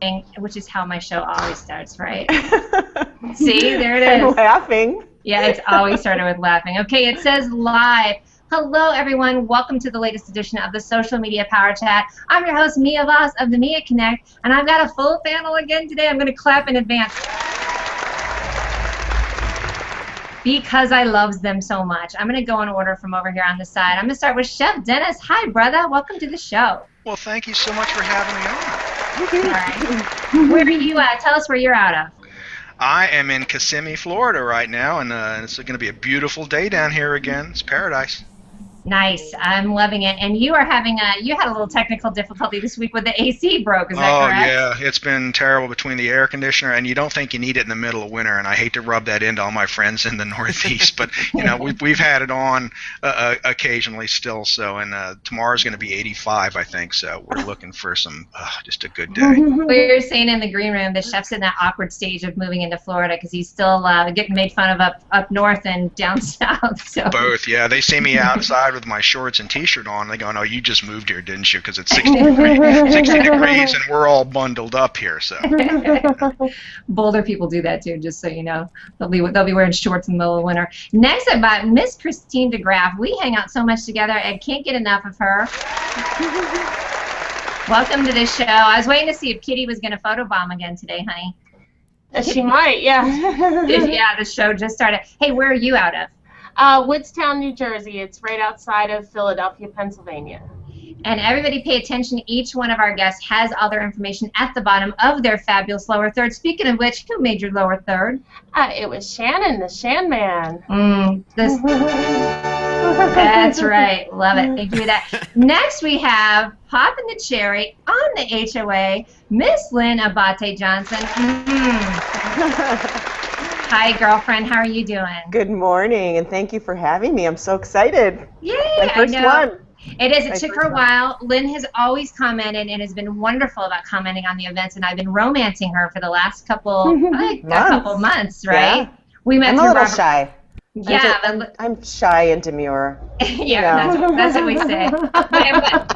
laughing, which is how my show always starts, right? See, there it is. I'm laughing. Yeah, it's always started with laughing. Okay, it says live. Hello, everyone. Welcome to the latest edition of the Social Media Power Chat. I'm your host, Mia Voss of the Mia Connect, and I've got a full panel again today. I'm going to clap in advance because I loves them so much. I'm going to go in order from over here on the side. I'm going to start with Chef Dennis. Hi, brother. Welcome to the show. Well, thank you so much for having me on. All right. Where are you at? Tell us where you're out of. I am in Kissimmee, Florida right now, and it's going to be a beautiful day down here again. It's paradise. Nice. I'm loving it. And you are having you had a little technical difficulty this week with the AC broke, is that correct? Oh, yeah. It's been terrible between the air conditioner, and you don't think you need it in the middle of winter, and I hate to rub that into all my friends in the Northeast, but, you know, we've had it on occasionally still, so, and tomorrow's going to be 85, I think, so we're looking for some, just a good day. We were saying in the green room, the chef's in that awkward stage of moving into Florida because he's still getting made fun of up north and down south. So. Both, yeah. They see me outside with my shorts and t-shirt on. They go, "No, you just moved here, didn't you? Because it's 60 degrees, and we're all bundled up here." So Boulder people do that too, just so you know. They'll be wearing shorts in the middle of winter. Next up, Miss Christine DeGraff. We hang out so much together. I can't get enough of her. Welcome to the show. I was waiting to see if Kitty was going to photobomb again today, honey. She might, yeah. Yeah, the show just started. Hey, where are you out of? Woodstown, New Jersey. It's right outside of Philadelphia, Pennsylvania. And everybody pay attention. Each one of our guests has all their information at the bottom of their fabulous lower third. Speaking of which, who made your lower third? It was Shannon, the Shan Man. That's right. Love it. Thank you for that. Next, we have popping the cherry on the HOA, Miss Lynn Abate Johnson. Hi, girlfriend. How are you doing? Good morning, and thank you for having me. I'm so excited. Yay! My first one. It is. It took her a while. Lynn has always commented and has been wonderful about commenting on the events, and I've been romancing her for the last couple months, right? Yeah. We met I'm a little shy. Yeah, I'm shy and demure. Yeah, that's what we say.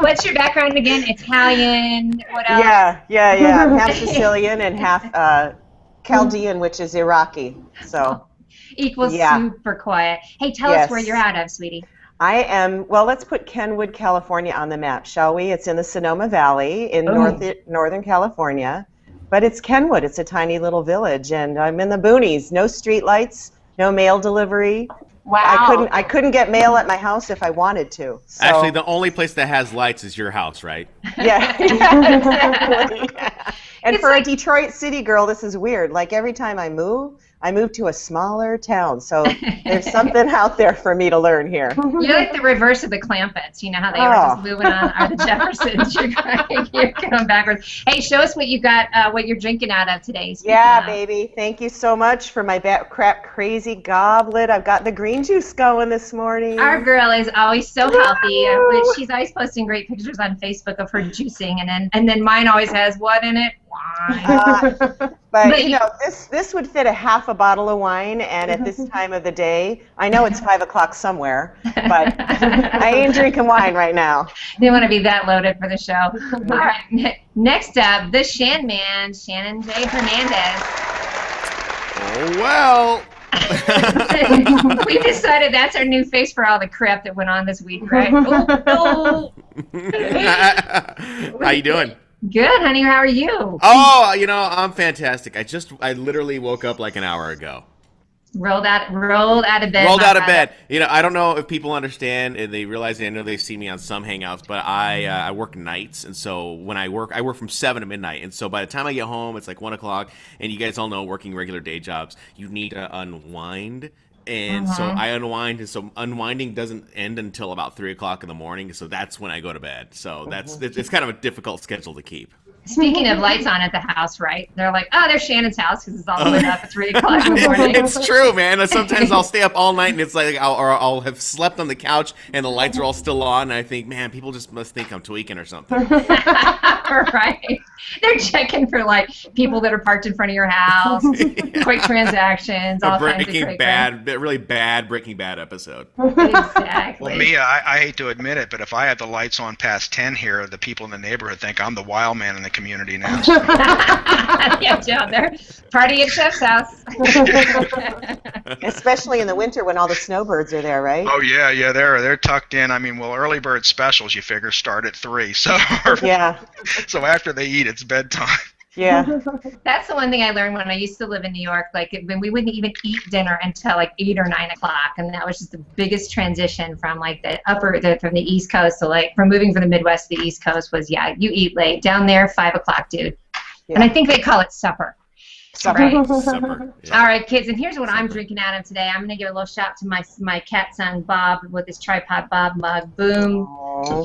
What's your background again? Italian? What else? Yeah. I'm half Sicilian and half Chaldean, which is Iraqi. So equals super quiet. Hey, tell us where you're out of, sweetie. I am, well, let's put Kenwood, California on the map, shall we? It's in the Sonoma Valley in Northern California. But it's Kenwood. It's a tiny little village, and I'm in the boonies. No street lights, no mail delivery. Wow. I couldn't get mail at my house if I wanted to. So. Actually, the only place that has lights is your house, right? Yeah, exactly. And for a Detroit city girl, this is weird. Like every time I move to a smaller town. So there's something out there for me to learn here. You're like the reverse of the Clampetts. You know how they were just moving on, or the Jeffersons. You're going backwards. Hey, show us what you got, what you're drinking out of today. Yeah, baby. Thank you so much for my crap crazy goblet. I've got the green juice going this morning. Our girl is always so healthy. She's always posting great pictures on Facebook of her juicing, and then mine always has what in it? Wine. But you know, this would fit a half a bottle of wine, and at this time of the day, I know it's 5 o'clock somewhere, but I ain't drinking wine right now. They want to be that loaded for the show. All right, next up, the Shan Man, Shannon J. Hernandez. Oh, well. We decided that's our new face for all the crap that went on this week, right? Oh, no. How you doing? Good, honey. How are you? Oh, you know, I'm fantastic. I literally woke up like an hour ago. Rolled out of bed. Rolled out of bed. You know, I don't know if people understand and they realize. I know they've seen me on some hangouts, but I work nights, and so when I work from 7 to midnight, and so by the time I get home, it's like 1 o'clock. And you guys all know, working regular day jobs, you need to unwind. And so I unwind, and so unwinding doesn't end until about 3 o'clock in the morning. So that's when I go to bed. So it's kind of a difficult schedule to keep. Speaking of lights on at the house, right? They're like, oh, there's Shannon's house because it's all lit up at 3 o'clock in the morning. It's true, man. Sometimes I'll stay up all night, and it's like I'll have slept on the couch, and the lights are all still on, and I think, man, people just must think I'm tweaking or something. Right. They're checking for like people that are parked in front of your house, quick transactions, all kinds of breaking bad really bad Breaking Bad episode. Exactly. Well, Mia, I hate to admit it, but if I have the lights on past 10 here, the people in the neighborhood think I'm the wild man in the community now. So. Yeah, Joe, they're party at Chef's house. Especially in the winter when all the snowbirds are there, right? Oh yeah, they're tucked in. I mean, well, early bird specials you figure start at 3, so Yeah. so after they eat, it's bedtime. Yeah. That's the one thing I learned when I used to live in New York. Like when we wouldn't even eat dinner until like 8 or 9 o'clock, and that was just the biggest transition from like from the East Coast. So like from moving from the Midwest to the East Coast was you eat late. Down there 5 o'clock, dude. Yeah. And I think they call it supper. Right. Supper. Yeah. All right, kids, and here's what I'm drinking out of today. I'm gonna give a little shout to my cat son Bob with his tripod Bob mug. Boom. Aww.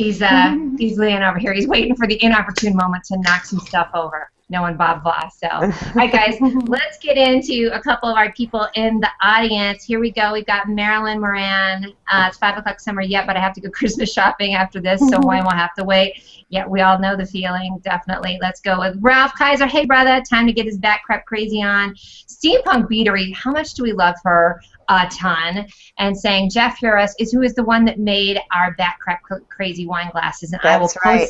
He's laying over here. He's waiting for the inopportune moment to knock some stuff over. Knowing Bob Voss. So, all right, guys, let's get into a couple of our people in the audience. Here we go. We've got Marilyn Moran. It's 5 o'clock summer yet, but I have to go Christmas shopping after this, so why won't have to wait? Yeah, we all know the feeling, definitely. Let's go with Ralph Kaiser. Hey, brother, time to get his back crap crazy on. Steampunk Beatery, how much do we love her? A ton. And saying Jeff Hurus who is the one that made our back crap crazy wine glasses. And I will post. Right.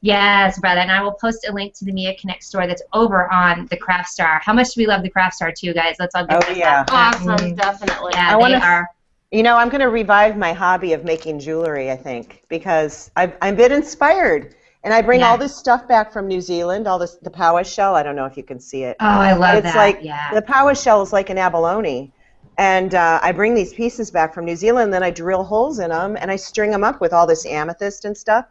Yes, brother, and I will post a link to the Mia Connect store that's over on the Craft Star. How much do we love the Craft Star too, guys? Let's all get that. Awesome, definitely. Yeah, they are. You know, I'm going to revive my hobby of making jewelry, I think, because I'm a bit inspired. And I bring all this stuff back from New Zealand, the Powis shell. I don't know if you can see it. Oh, I love it's that. Like, yeah. The Powis shell is like an abalone. And I bring these pieces back from New Zealand, then I drill holes in them, and I string them up with all this amethyst and stuff.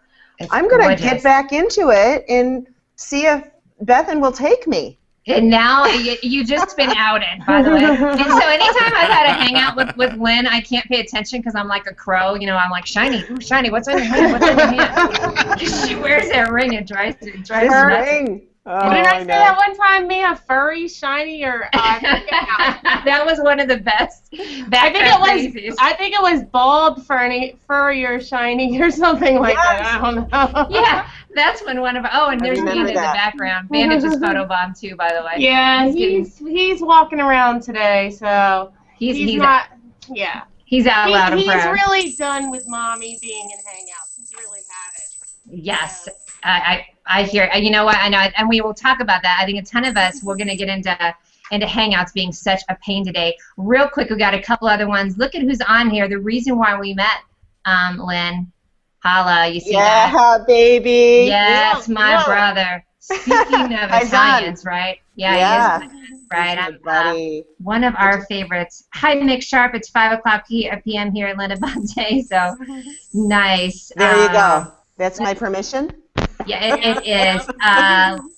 I'm going to get back into it and see if Bethan will take me. And now you've just been outed, by the way. And so anytime I've had a hangout with Lynn, I can't pay attention because I'm like a crow. You know, I'm like, shiny, ooh, shiny, what's in your hand? What's in your hand? She wears that ring and drives her ring. Oh, did I say that one time, Mia? Furry, shiny, or that was one of the best. I think it was bald, furry, or shiny, or something like that. I don't know. Yeah, that's when one of and there's Bandit in the background. Bandit just photobombed too, by the way. Yeah, he's walking around today, so he's not. Yeah. He's out loud and proud. He's really done with mommy being in hangouts. He's really had it. Yes. I hear. You know what? I know, and we will talk about that. I think a ton of us we're going to get into Hangouts being such a pain today. Real quick, we got a couple other ones. Look at who's on here. The reason why we met, Lynn, Holla. You see that? Yeah, baby. Yes, my brother. Speaking of Italians, right? Yeah. He is. Right, I'm one of our favorites. Hi, Nick Sharp. It's 5 o'clock p.m. here in Lenabante, so nice. There you go. That's my permission. Yeah, it is.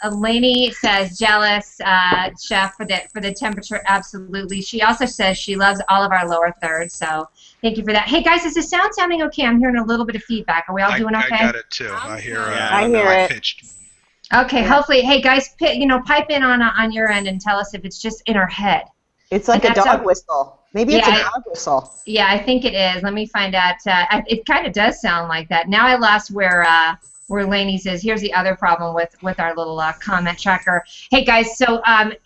Elaney says jealous, Chef, for the temperature. Absolutely. She also says she loves all of our lower thirds. So thank you for that. Hey guys, is the sound sounding okay? I'm hearing a little bit of feedback. Are we all doing okay? I got it too. I hear. I hear it. Pitched. Okay. Hopefully, hey guys, pipe in on your end and tell us if it's just in our head. It's like a dog whistle. Maybe it's a dog whistle. Yeah, I think it is. Let me find out. It kind of does sound like that. Now I lost where Laney says. Here's the other problem with our little comment tracker. Hey guys, so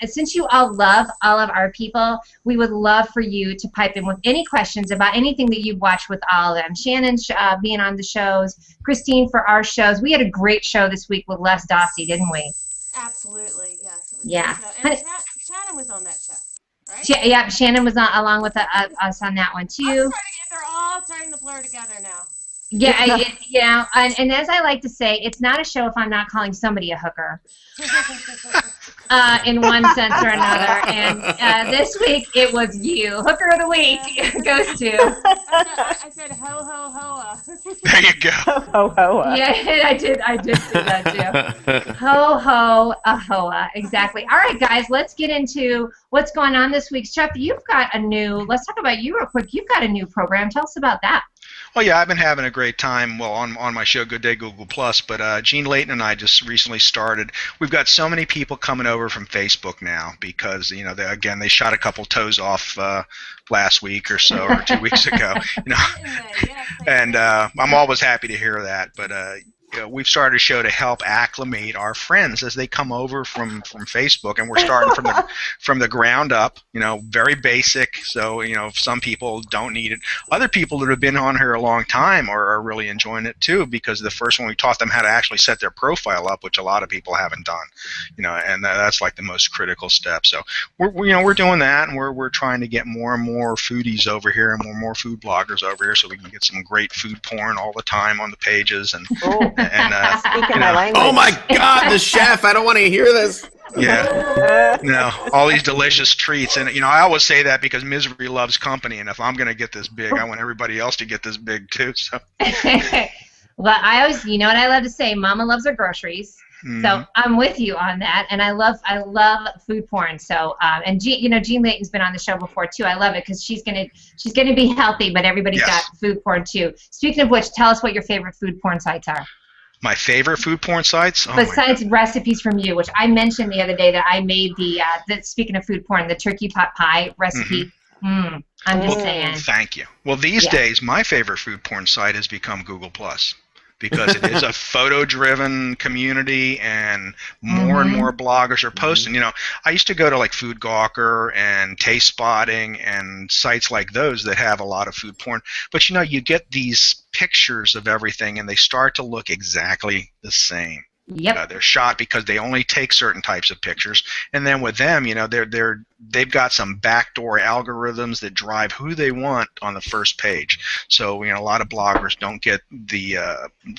since you all love all of our people, we would love for you to pipe in with any questions about anything that you've watched with all of them. Shannon being on the shows, Christine for our shows. We had a great show this week with Les Dossie, didn't we? Absolutely, yes. It was yeah. And Shannon was on that show. Right? Yeah, Shannon was along with us on that one too. They're all starting to blur together now. Yeah, and as I like to say, it's not a show if I'm not calling somebody a hooker. In one sense or another. And this week it was you. Hooker of the week goes to. I said ho ho hoa. There you go. Ho hoa. Yeah, I did say that too. Ho ho a hoa. Exactly. All right, guys, let's get into what's going on this week. Chef, let's talk about you real quick. You've got a new program. Tell us about that. Well, yeah, I've been having a great time, on my show Good Day Google Plus, but Gene Layton and I just recently started. We've got so many people coming over from Facebook now because, they shot a couple toes off last week or so, or 2 weeks ago, and I'm always happy to hear that, but we've started a show to help acclimate our friends as they come over from Facebook, and we're starting from the ground up. Very basic. So some people don't need it. Other people that have been on here a long time are really enjoying it too, because the first one we taught them how to actually set their profile up, which a lot of people haven't done. And that's like the most critical step. So we're doing that, and we're trying to get more and more foodies over here and more food bloggers over here, so we can get some great food porn all the time on the pages. And speaking my language. Oh my God, the chef! I don't want to hear this. Yeah, all these delicious treats, and I always say that because misery loves company, and if I'm going to get this big, I want everybody else to get this big too. So. Well, I always, what I love to say, Mama loves her groceries. So I'm with you on that, and I love food porn. So and Jean Layton's been on the show before too. I love it because she's gonna be healthy, but everybody's got food porn too. Speaking of which, tell us what your favorite food porn sites are. My favorite food porn sites? Besides recipes from you, which I mentioned the other day that I made speaking of food porn, the turkey pot pie recipe. I'm just saying. Thank you. Well, these days, my favorite food porn site has become Google+. Because it is a photo-driven community, and more and more bloggers are posting. I used to go to like Food Gawker and Taste Spotting and sites like those that have a lot of food porn. But you get these pictures of everything, and they start to look exactly the same. Yep. They're shot because they only take certain types of pictures, and then with them, they've got some backdoor algorithms that drive who they want on the first page. So a lot of bloggers don't get the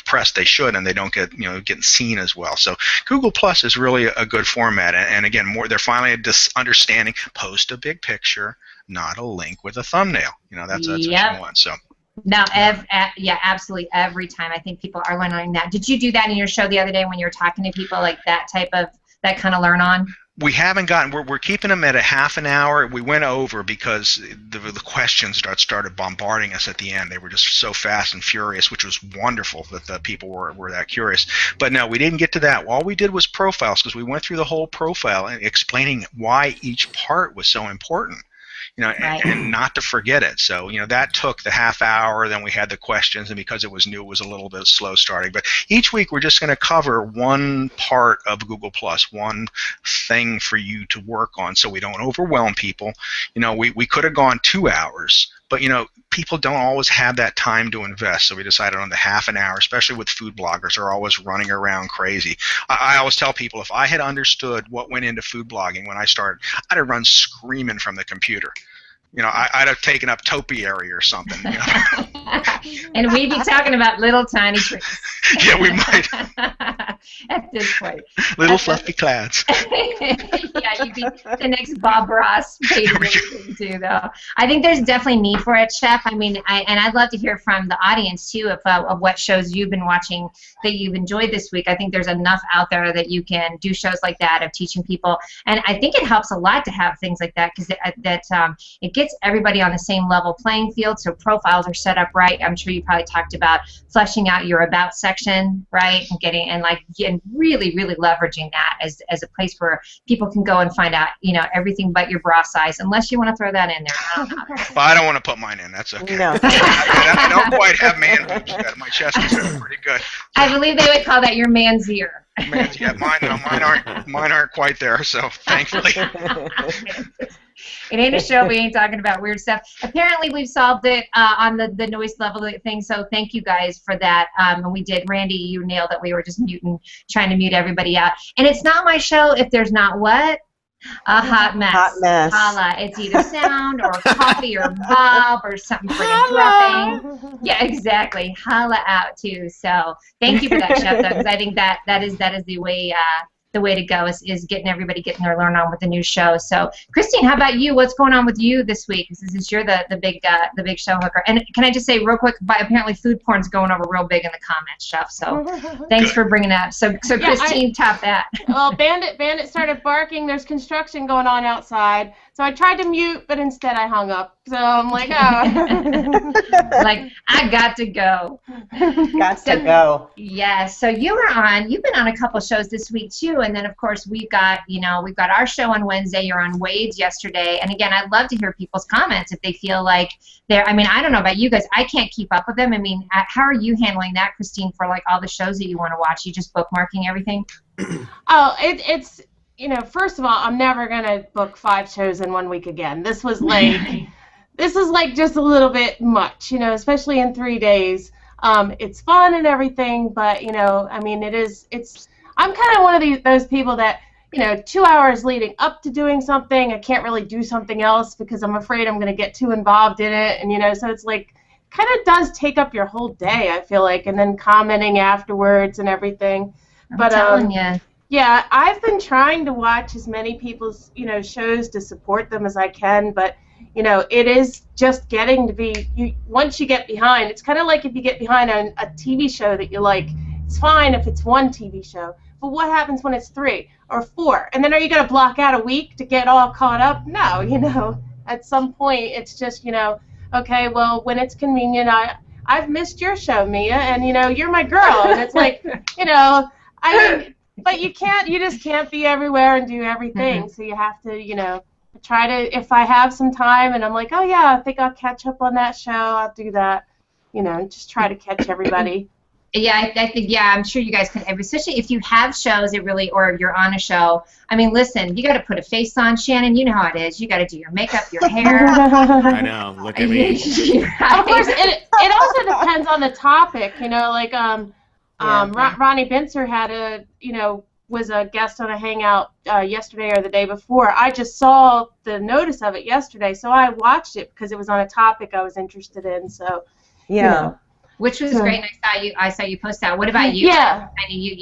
press they should, and they don't get getting seen as well. So Google Plus is really a good format, and again, they're finally understanding. Post a big picture, not a link with a thumbnail. That's what you want. So. Now, absolutely every time. I think people are learning that. Did you do that in your show the other day when you were talking to people, like that kind of learn on? We haven't gotten. We're keeping them at a half an hour. We went over because the questions started bombarding us at the end. They were just so fast and furious, which was wonderful that the people were that curious. But no, we didn't get to that. All we did was profiles, because we went through the whole profile and explaining why each part was so important. And not to forget it. So, that took the half hour. Then we had the questions, and because it was new, it was a little bit slow starting. But each week we're just going to cover one part of Google Plus, one thing for you to work on, so we don't overwhelm people. We could have gone 2 hours, but people don't always have that time to invest. So we decided on the half an hour, especially with food bloggers. They're always running around crazy. I always tell people, if I had understood what went into food blogging when I started, I'd have run screaming from the computer. I'd have taken up topiary or something. And we'd be talking about little tiny trees. Yeah, we might. At this point. Little fluffy clouds. Yeah, you'd be the next Bob Ross page too, though. I think there's definitely need for it, Chef. I mean, I'd love to hear from the audience too of what shows you've been watching that you've enjoyed this week. I think there's enough out there that you can do shows like that of teaching people, and I think it helps a lot to have things like that, because it gets everybody on the same level playing field, so profiles are set up right. I'm sure you probably talked about fleshing out your about section, right, and really leveraging that as a place where people can go and find out everything but your bra size, unless you want to throw that in there. I don't know. Well, I don't want to put mine in. That's okay. No. I don't quite have man boobs yet. My chest is pretty good. I believe they would call that your man's ear. Yeah, mine aren't quite there. So thankfully. It ain't a show. We ain't talking about weird stuff. Apparently, we've solved it on the noise level thing. So thank you guys for that. And we did. Randy, you nailed it. We were just trying to mute everybody out. And it's not my show if there's not what? A hot mess. Hot mess. Holla. It's either sound or coffee or Bob or something friggin' dropping. Yeah, exactly. Holla out too. So thank you for that, Chef, though, because I think that is the way. The way to go is getting everybody getting their learn on with the new show. So, Christine, how about you? What's going on with you this week? Since you're the big show hooker. And can I just say real quick? Apparently, food porn's going over real big in the comments, Chef. So, thanks for bringing that up. So Christine, top that. Well, Bandit started barking. There's construction going on outside. So I tried to mute, but instead I hung up. So I'm like, oh. Like, I got to go. Got to go. Yes. So you've been on a couple shows this week too, and then of course we've got our show on Wednesday. You're on Wade's yesterday, and again, I'd love to hear people's comments if they feel like they're. I mean, I don't know about you guys. I can't keep up with them. I mean, how are you handling that, Christine, for like all the shows that you want to watch? You just bookmarking everything? Oh, it's. First of all, I'm never gonna book 5 shows in 1 week again. This is like just a little bit much, especially in 3 days. It's fun and everything, but I mean, I'm kind of one of those people that 2 hours leading up to doing something, I can't really do something else because I'm afraid I'm gonna get too involved in it, and so it's like kind of does take up your whole day, I feel like, and then commenting afterwards and everything. I'm telling you. Yeah, I've been trying to watch as many people's, shows to support them as I can, but, it is just getting to be, once you get behind, it's kind of like if you get behind on a TV show that you like, it's fine if it's 1 TV show, but what happens when it's 3 or 4? And then are you going to block out a week to get all caught up? No, at some point it's just, okay, well, when it's convenient, I've missed your show, Mia, and, you're my girl, and it's like, I mean, but you just can't be everywhere and do everything. Mm-hmm. So you have to, try to, if I have some time and I'm like, oh yeah, I think I'll catch up on that show, I'll do that. Just try to catch everybody. Yeah, I think, I'm sure you guys can, especially if you have shows, or you're on a show. I mean, listen, you got to put a face on, Shannon. You know how it is. You got to do your makeup, your hair. I know. Look at me. Right. Of course, it also depends on the topic. Like Ronnie Bincer had was a guest on a hangout yesterday or the day before. I just saw the notice of it yesterday, so I watched it because it was on a topic I was interested in. So yeah. Which was great, and I saw you post that. What about you? Yeah. I mean,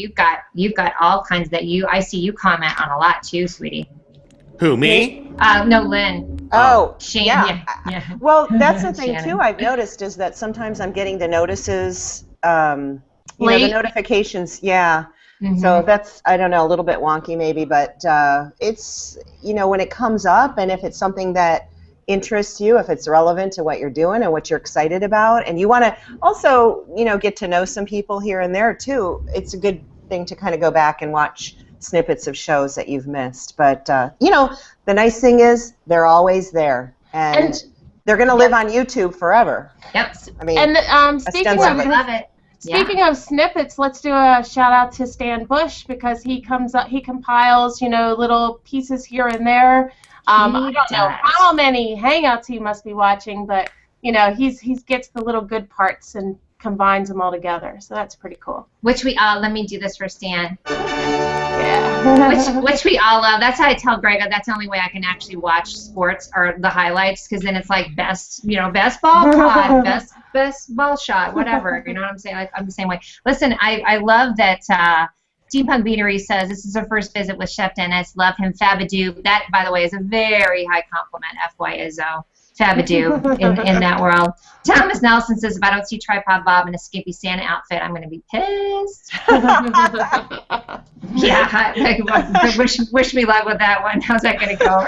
you've got all kinds that I see you comment on a lot too, sweetie. Who, me? No, Lynn. Oh, Shannon. Yeah. Well, that's the thing too. I've noticed is that sometimes I'm getting the notices, the notifications. Yeah. Mm-hmm. So that's, I don't know, a little bit wonky maybe, but it's when it comes up, and if it's something that interests you, if it's relevant to what you're doing and what you're excited about, and you want to also get to know some people here and there too, it's a good thing to kind of go back and watch snippets of shows that you've missed. But the nice thing is they're always there, and they're going to live on YouTube forever. Yep. I mean, and speaking of, I love it. Speaking of snippets, let's do a shout out to Stan Bush, because he compiles little pieces here and there. I don't know how many hangouts he must be watching, but he gets the little good parts and combines them all together. So that's pretty cool. Which we all, let me do this for Stan. Yeah. which we all love. That's how I tell Greg that's the only way I can actually watch sports or the highlights, because then it's like best ball pod, best ball shot, whatever. You know what I'm saying? I'm the same way. Listen, I love that. Steampunk Beanery says, this is her first visit with Chef Dennis. Love him. Fabadoo. That, by the way, is a very high compliment. FY Izzo. Fabadoo in that world. Thomas Nelson says, if I don't see Tripod Bob in a skimpy Santa outfit, I'm going to be pissed. Yeah, wish me luck with that one. How's that going to go?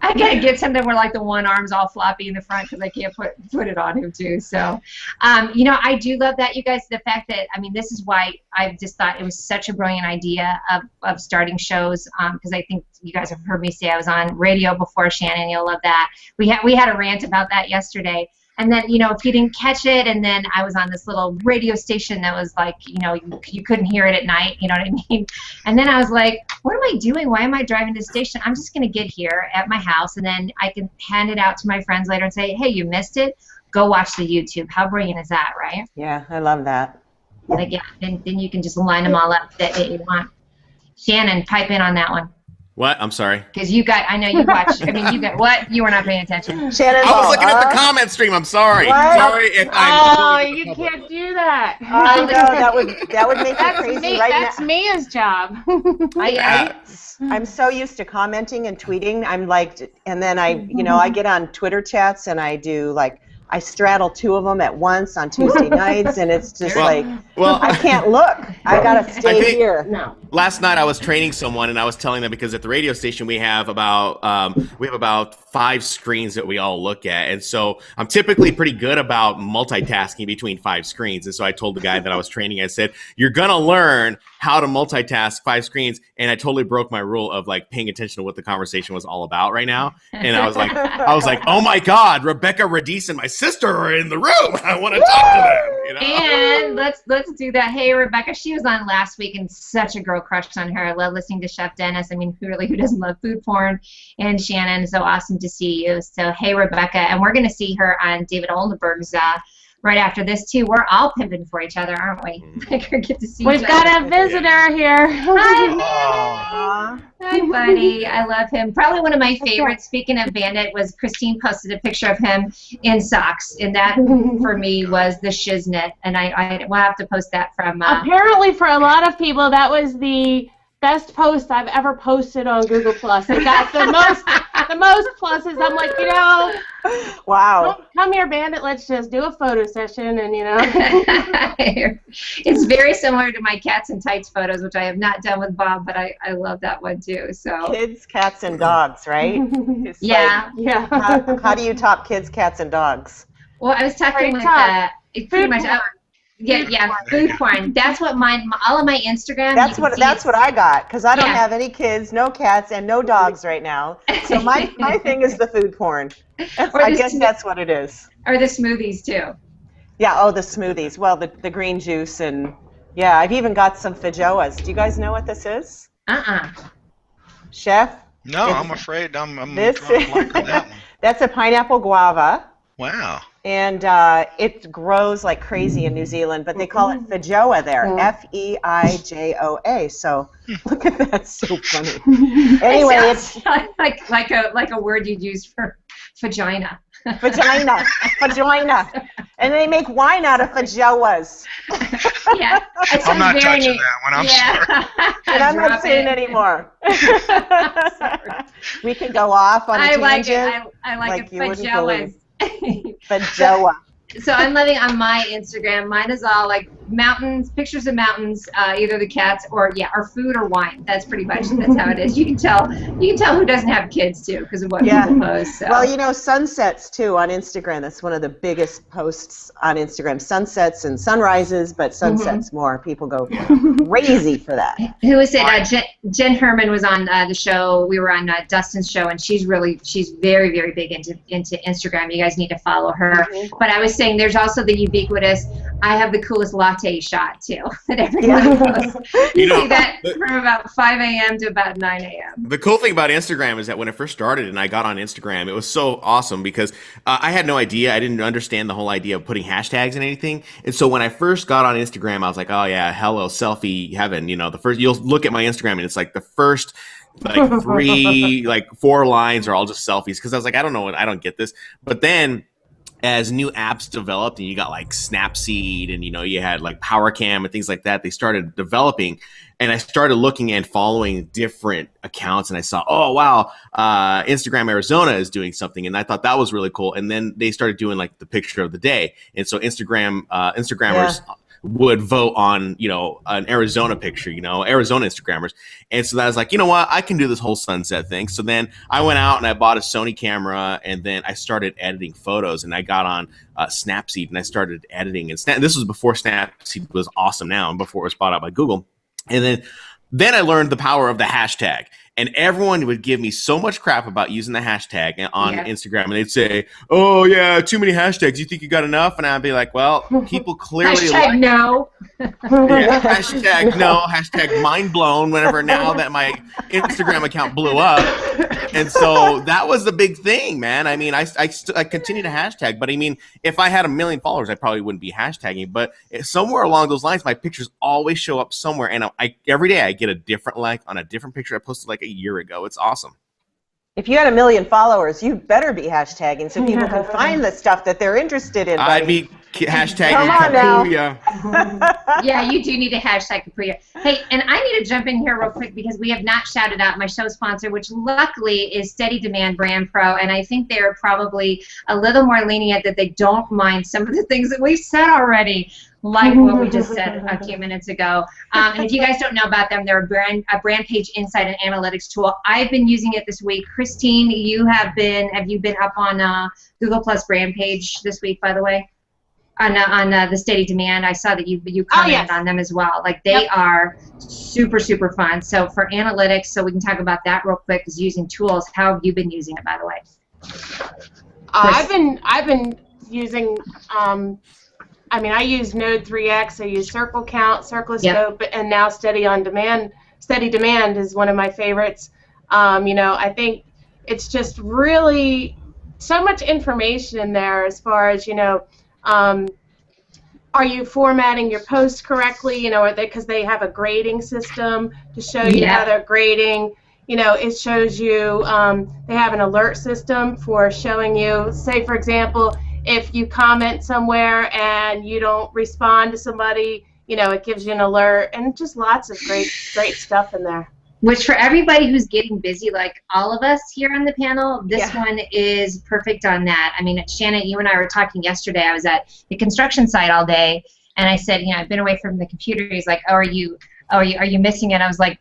I gotta get something where like the one arm's all floppy in the front, because I can't put it on him too. So, I do love that, you guys. The fact that, I mean, this is why I just thought it was such a brilliant idea of starting shows, because I think you guys have heard me say I was on radio before, Shannon. You'll love that. We had a rant about that yesterday. And then, if you didn't catch it, and then I was on this little radio station that was like, you couldn't hear it at night, you know what I mean? And then I was like, what am I doing? Why am I driving to the station? I'm just going to get here at my house, and then I can hand it out to my friends later and say, hey, you missed it? Go watch the YouTube. How brilliant is that, right? Yeah, I love that. Like, yeah, then you can just line them all up that you want. Shannon, pipe in on that one. What? I'm sorry. Because I know you watched. I mean, you got what? You were not paying attention. Shannon, I was looking at the comment stream. I'm sorry. What? Sorry if I'm. You can't do that. I know that would make me crazy right now. That's Mia's job. I'm so used to commenting and tweeting. I'm like, and then I get on Twitter chats and I do like I straddle two of them at once on Tuesday nights, and it's just well, I can't look. I gotta stay here. No. Last night I was training someone, and I was telling them, because at the radio station we have about 5 screens that we all look at, and so I'm typically pretty good about multitasking between 5 screens. And so I told the guy that I was training, I said, "You're gonna learn how to multitask 5 screens," and I totally broke my rule of like paying attention to what the conversation was all about right now. And I was like, "Oh my God, Rebecca Radice and my sister are in the room. I want to talk to them." You know? And let's do that. Hey, Rebecca, she was on last week, and such a girl crush on her. I love listening to Chef Dennis. I mean, who doesn't love food porn? And Shannon, so awesome to see you. So, hey, Rebecca, and we're going to see her on David Oldenburg's right after this, too. We're all pimping for each other, aren't we? Get to see We've got a visitor here. Hi, Manny. Hi, buddy. I love him. Probably one of my favorites, speaking of Bandit, was Christine posted a picture of him in socks, and that, for me, was the shiznit. And I will have to post that from... Apparently, for a lot of people, that was the best post I've ever posted on Google+. It got the most pluses. I'm like, wow. Come here, Bandit. Let's just do a photo session, and It's very similar to my cats and tights photos, which I have not done with Bob, but I love that one too. So kids, cats, and dogs, right? Yeah. How do you top kids, cats, and dogs? Well, I was talking with pretty much. Food porn. That's what all of my Instagram. That's what I got, because I don't have any kids, no cats, and no dogs right now. So my thing is the food porn. I guess that's what it is. Or the smoothies too. Yeah. Oh, the smoothies. Well, the green juice, and I've even got some feijoas. Do you guys know what this is? Chef? No, I'm afraid I'm trying to like that one. That's a pineapple guava. Wow. And it grows like crazy in New Zealand, but they call it feijoa there, Feijoa. So look at that, so funny. Anyway, it's like a word you'd use for vagina. Vagina, and they make wine out of feijoas. Yeah, I'm not touching that one. I'm sorry. And I'm not saying anymore. We can go off on a tangent. I like it. Feijoas. Feijoa. So I'm living on my Instagram. Mine is all like mountains, pictures of mountains, either the cats or food or wine. That's pretty much how it is. You can tell who doesn't have kids too because of what people post. So. Well, sunsets too on Instagram. That's one of the biggest posts on Instagram. Sunsets and sunrises, but sunsets more. People go crazy for that. Who was it? Jen Herman was on the show. We were on Dustin's show, and she's very, very big into Instagram. You guys need to follow her. But I was saying there's also the ubiquitous I have the coolest latte shot too that everyone posts. You see that from about 5 a.m. to about 9 a.m. The cool thing about Instagram is that when it first started and I got on Instagram, it was so awesome because I had no idea. I didn't understand the whole idea of putting hashtags and anything. And so when I first got on Instagram, I was like, oh yeah, hello, selfie heaven. You'll look at my Instagram and it's like the first 3, 4 lines are all just selfies because I was like, I don't get this. But then as new apps developed and you got like Snapseed and you had like PowerCam and things like that, they started developing, and I started looking and following different accounts, and I saw, oh wow, Instagram Arizona is doing something, and I thought that was really cool. And then they started doing like the picture of the day, and so Instagrammers would vote on, an Arizona picture, Arizona Instagrammers. And so I was like, you know what, I can do this whole sunset thing. So then I went out and I bought a Sony camera, and then I started editing photos, and I got on Snapseed and I started editing. And this was before Snapseed was awesome now and before it was bought out by Google. And then I learned the power of the hashtag. And everyone would give me so much crap about using the hashtag on Instagram. And they'd say, oh, yeah, too many hashtags. You think you got enough? And I'd be like, well, people clearly hashtag no. Hashtag no. Hashtag mind blown whenever now that my Instagram account blew up. And so that was the big thing, man. I mean, I continue to hashtag. But, I mean, if I had 1 million followers, I probably wouldn't be hashtagging. But somewhere along those lines, my pictures always show up somewhere. And every day I get a different like on a different picture I posted like a year ago. It's awesome. If you had 1 million followers, you better be hashtagging so people can find the stuff that they're interested in. Hashtag Come on now. Kapuya. Yeah, you do need to hashtag Capria. Hey, and I need to jump in here real quick because we have not shouted out my show sponsor, which luckily is Steady Demand Brand Pro, and I think they're probably a little more lenient that they don't mind some of the things that we've said already, like what we just said a few minutes ago. And if you guys don't know about them, they're a brand page insight and analytics tool. I've been using it this week. Christine, have you been up on Google Plus brand page this week, by the way? On the Steady Demand, I saw that you commented on them as well. Like they are super, super fun. So for analytics, so we can talk about that real quick, is using tools. How have you been using it, by the way? I've been using. I use Node 3X. I use Circle Count, Circloscope, and now Steady Demand. Steady Demand is one of my favorites. I think it's just really so much information in there as far as are you formatting your posts correctly? Because they have a grading system to show you how they're grading. It shows you, they have an alert system for showing you, say, for example, if you comment somewhere and you don't respond to somebody, it gives you an alert, and just lots of great stuff in there. Which for everybody who's getting busy, like all of us here on the panel, this one is perfect on that. I mean, Shannon, you and I were talking yesterday. I was at the construction site all day, and I said, I've been away from the computer. He's like, are you missing it? I was like,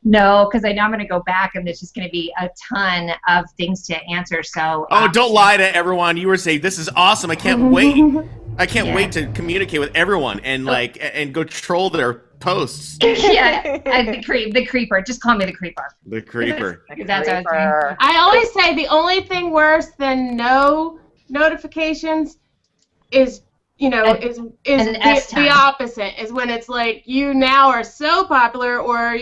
no, because I know I'm going to go back, and there's just going to be a ton of things to answer. So. Don't lie to everyone. You were saying, this is awesome. I can't wait. I can't wait to communicate with everyone and and go troll their posts. The creeper. Just call me the creeper. The creeper. That's what I was doing. I always say the only thing worse than no notifications is the opposite, is when it's like you now are so popular, or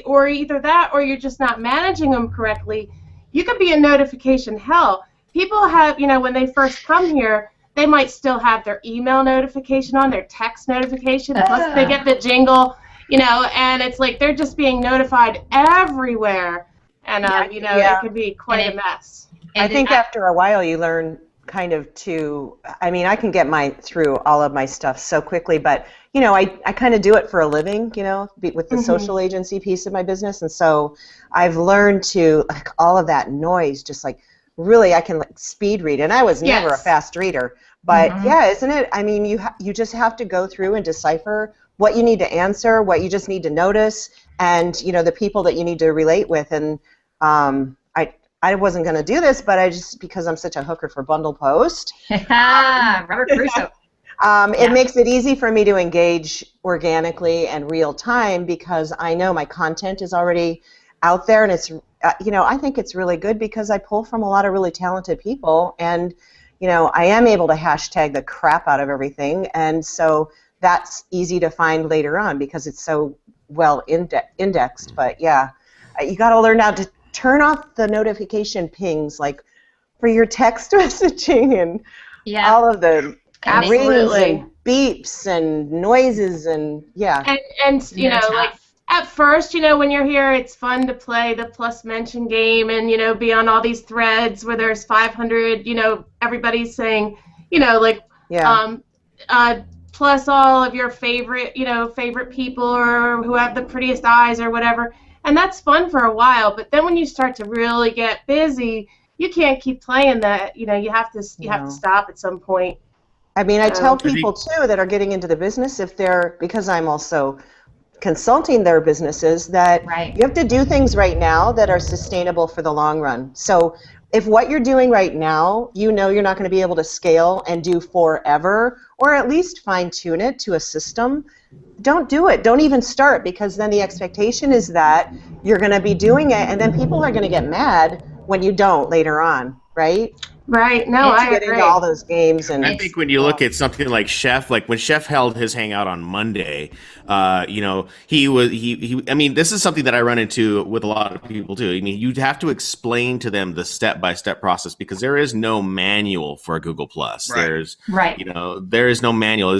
or either that or you're just not managing them correctly. You could be in notification hell. People have, when they first come here, they might still have their email notification on, their text notification, plus they get the jingle, and it's like they're just being notified everywhere, and it could be quite a mess. I think after a while you learn kind of I can get through all of my stuff so quickly, but I kind of do it for a living, with the social agency piece of my business, and so I've learned to, all of that noise, just really I can speed read, and I was never a fast reader, but isn't it? I mean, you just have to go through and decipher what you need to answer, what you just need to notice, and the people that you need to relate with. And I wasn't going to do this, but because I'm such a hooker for Bundle Post, Robert Crusoe. It makes it easy for me to engage organically and real time, because I know my content is already out there, and it's I think it's really good because I pull from a lot of really talented people, and I am able to hashtag the crap out of everything, and so that's easy to find later on because it's so well indexed. But you got to learn how to turn off the notification pings, like for your text messaging and all of the rings and beeps and noises and at first, when you're here, it's fun to play the plus mention game and, be on all these threads where there's 500, everybody's saying, plus all of your favorite people or who have the prettiest eyes or whatever. And that's fun for a while. But then when you start to really get busy, you can't keep playing that. You have to stop at some point. I mean, I tell people, too, that are getting into the business, because I'm also consulting their businesses, that you have to do things right now that are sustainable for the long run. So if what you're doing right now, you're not going to be able to scale and do forever, or at least fine-tune it to a system, don't do it. Don't even start, because then the expectation is that you're going to be doing it, and then people are going to get mad when you don't later on, right? Right. No, I get agree. into all those games, and I think when you look at something like Chef, like when Chef held his hangout on Monday, I mean, this is something that I run into with a lot of people too. I mean, you have to explain to them the step-by-step process, because there is no manual for a Google Plus. Right. There is no manual.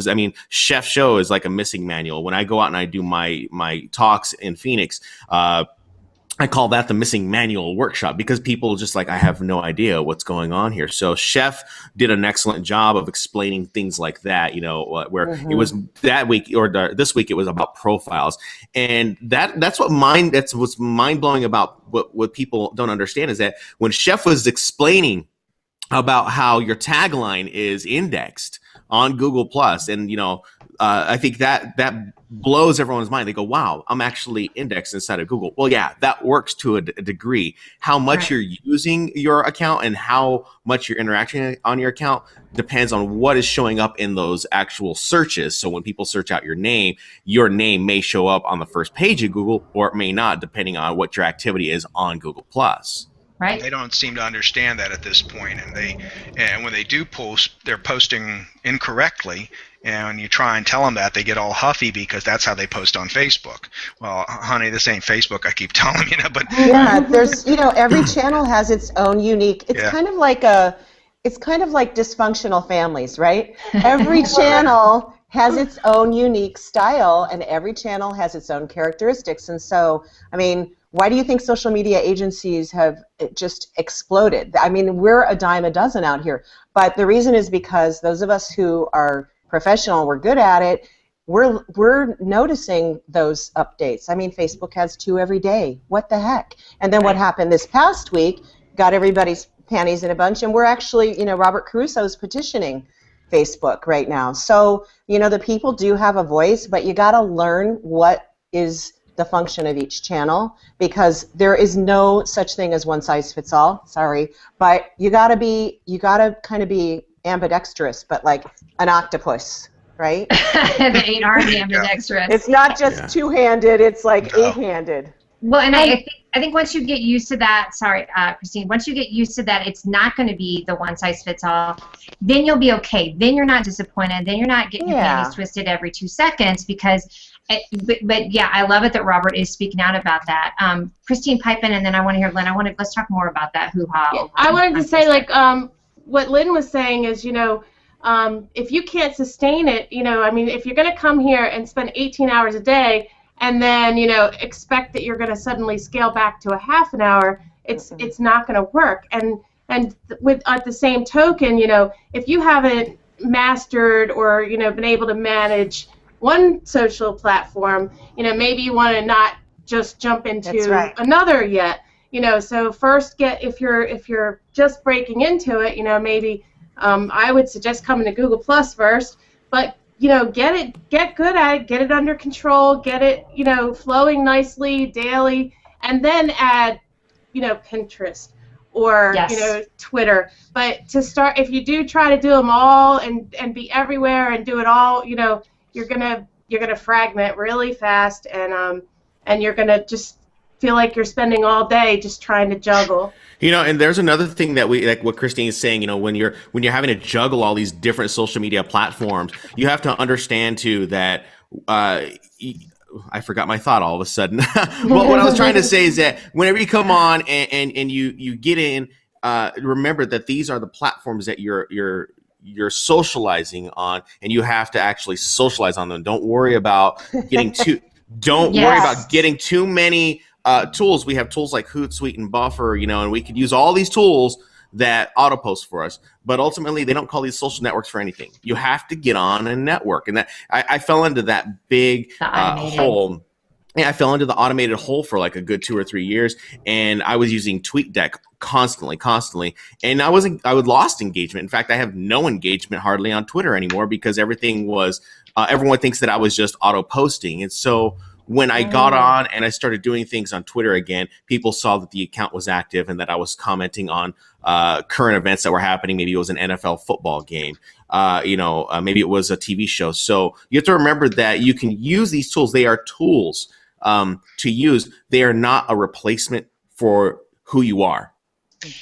Chef Show is like a missing manual. When I go out and I do my talks in Phoenix, I call that the missing manual workshop, because people just like, I have no idea what's going on here. So Chef did an excellent job of explaining things like that, where it was that week or this week, it was about profiles. And that's what's mind blowing about what people don't understand is that when Chef was explaining about how your tagline is indexed on Google Plus, and I think that blows everyone's mind. They go, "Wow, I'm actually indexed inside of Google." Well, yeah, that works to a degree. How much you're using your account and how much you're interacting on your account depends on what is showing up in those actual searches. So when people search out your name may show up on the first page of Google, or it may not, depending on what your activity is on Google Plus. Right. They don't seem to understand that at this point, and when they do post, they're posting incorrectly. And when you try and tell them that, they get all huffy because that's how they post on Facebook. Well, honey, this ain't Facebook. I keep telling them, but yeah, there's every channel has its own unique. It's kind of like dysfunctional families, right? Every channel has its own unique style, and every channel has its own characteristics. And so, I mean, why do you think social media agencies have just exploded? I mean, we're a dime a dozen out here, but the reason is because those of us who are professional, we're good at it, we're noticing those updates. I mean, Facebook has 2 every day. What the heck? And then what happened this past week got everybody's panties in a bunch, and we're actually, Robert Caruso's petitioning Facebook right now. So, the people do have a voice, but you got to learn what is the function of each channel, because there is no such thing as one size fits all. Sorry, but you got to kind of be ambidextrous, but like an octopus, right? The 8-armed ambidextrous. It's not just two-handed, it's like 8-handed. Well, and I think once you get used to that, sorry, Christine, once you get used to that, it's not going to be the one-size-fits-all, then you'll be okay. Then you're not disappointed. Then you're not getting your panties twisted every 2 seconds because, but yeah, I love it that Robert is speaking out about that. Christine, pipe in, and then I want to hear Lynn. let's talk more about that hoo-ha. Yeah, I wanted to say, like, what Lynn was saying is, if you can't sustain it, I mean, if you're going to come here and spend 18 hours a day and then, expect that you're going to suddenly scale back to a half an hour, it's not going to work. And with at the same token, if you haven't mastered or, been able to manage one social platform, maybe you want to not just jump into another yet. So first if you're just breaking into it, maybe I would suggest coming to Google Plus first, but get good at it, get it under control, get it flowing nicely daily, and then add Pinterest or Twitter. But to start, if you do try to do them all and be everywhere and do it all, you're gonna fragment really fast, and you're gonna just feel like you're spending all day just trying to juggle. And there's another thing that we, like what Christine is saying, when you're having to juggle all these different social media platforms, you have to understand too that I forgot my thought all of a sudden. But what I was trying to say is that whenever you come on and you get in, remember that these are the platforms that you're socializing on, and you have to actually socialize on them. Don't worry about getting worry about getting too many tools. We have tools like Hootsuite and Buffer, and we could use all these tools that auto post for us, but ultimately they don't call these social networks for anything. You have to get on a network, and that I fell into that big hole. Yeah, I fell into the automated hole for like a good 2 or 3 years, and I was using TweetDeck constantly, and I lost engagement. In fact, I have no engagement hardly on Twitter anymore because everything was everyone thinks that I was just auto posting, and so when I got on and I started doing things on Twitter again, people saw that the account was active and that I was commenting on current events that were happening. Maybe it was an NFL football game. Maybe it was a TV show. So you have to remember that you can use these tools. They are tools to use. They are not a replacement for who you are.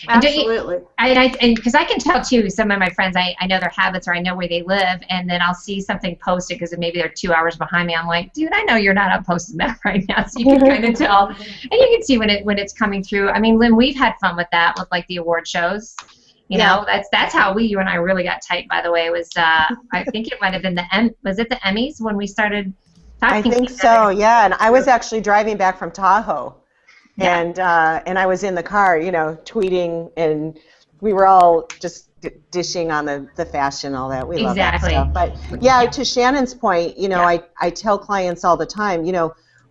Absolutely. And because I can tell too, some of my friends, I know their habits or I know where they live, and then I'll see something posted because maybe they're 2 hours behind me. I'm like, dude, I know you're not up posting that right now, so you can kind of tell, and you can see when it's coming through. I mean, Lynn, we've had fun with that, with like the award shows. You know, that's how you and I really got tight. By the way, was I think it might have been was it the Emmys when we started talking? I think so. Yeah, and I was actually driving back from Tahoe And I was in the car, tweeting, and we were all just dishing on the fashion and all that. We love that stuff. But to Shannon's point, I tell clients all the time,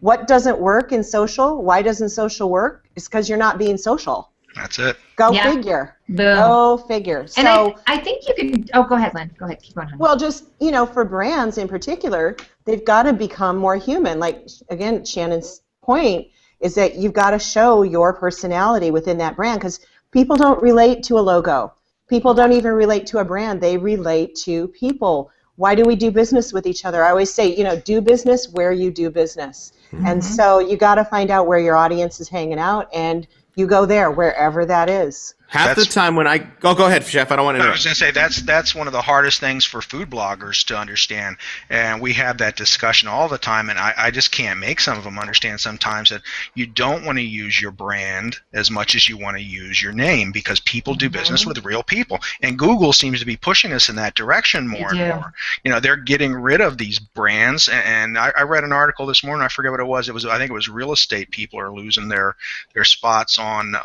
what doesn't work in social? Why doesn't social work? It's because you're not being social. That's it. Go figure. Boom. Go figure. And so I think you could. Oh, go ahead, Lynn. Go ahead. Keep going. Honey. Well, just for brands in particular, they've got to become more human. Like again, Shannon's point is that you've got to show your personality within that brand, because people don't relate to a logo. People don't even relate to a brand. They relate to people. Why do we do business with each other? I always say, do business where you do business. Mm-hmm. And so you got to find out where your audience is hanging out, and you go there, wherever that is. Half the time when I go ahead, Chef. I don't want to interrupt. I was going to say that's one of the hardest things for food bloggers to understand, and we have that discussion all the time. And I just can't make some of them understand sometimes that you don't want to use your brand as much as you want to use your name, because people do business with real people, and Google seems to be pushing us in that direction more and more. They're getting rid of these brands, and I read an article this morning. I forget what it was. I think it was real estate people are losing their spots on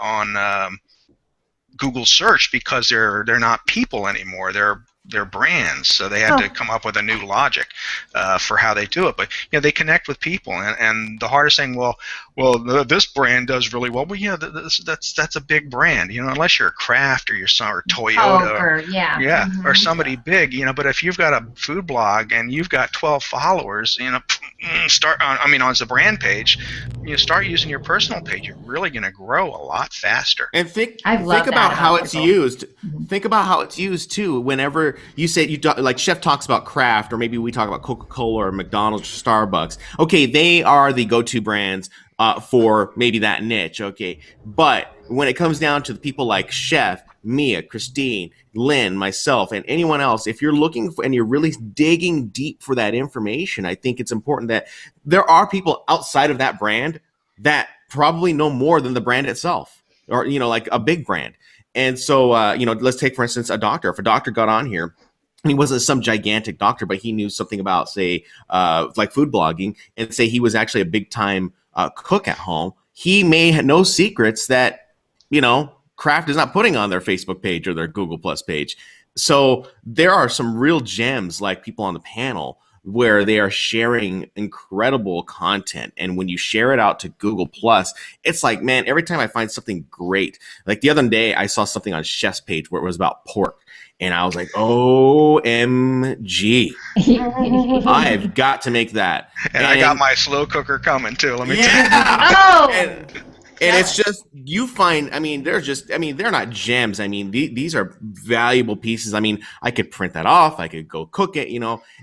Google search because they're not people anymore. They're brands, so they had to come up with a new logic for how they do it. But they connect with people, and the hardest thing, this brand does really well. Well, that's a big brand, unless you're a Kraft or or Toyota, or somebody big, But if you've got a food blog and you've got 12 followers, start on the brand page, start using your personal page. You're really going to grow a lot faster. And think about how it's used. Think about how it's used too. Whenever you say like Chef talks about Kraft, or maybe we talk about Coca-Cola or McDonald's or Starbucks. Okay, they are the go-to brands for maybe that niche. Okay, but when it comes down to the people like Chef, Mia, Christine, Lynn, myself, and anyone else, if you're looking for and you're really digging deep for that information, I think it's important that there are people outside of that brand that probably know more than the brand itself, or like a big brand. And so, let's take, for instance, a doctor. If a doctor got on here, and he wasn't some gigantic doctor, but he knew something about, say, like food blogging, and say he was actually a big-time cook at home, he may have no secrets that, Kraft is not putting on their Facebook page or their Google Plus page. So there are some real gems, like people on the panel, where they are sharing incredible content. And when you share it out to Google Plus, it's like, man, every time I find something great, like the other day I saw something on Chef's page where it was about pork. And I was like, OMG, I've got to make that. And I got my slow cooker coming too, let me tell you. And it's just, you find, they're not gems. These are valuable pieces. I could print that off. I could go cook it,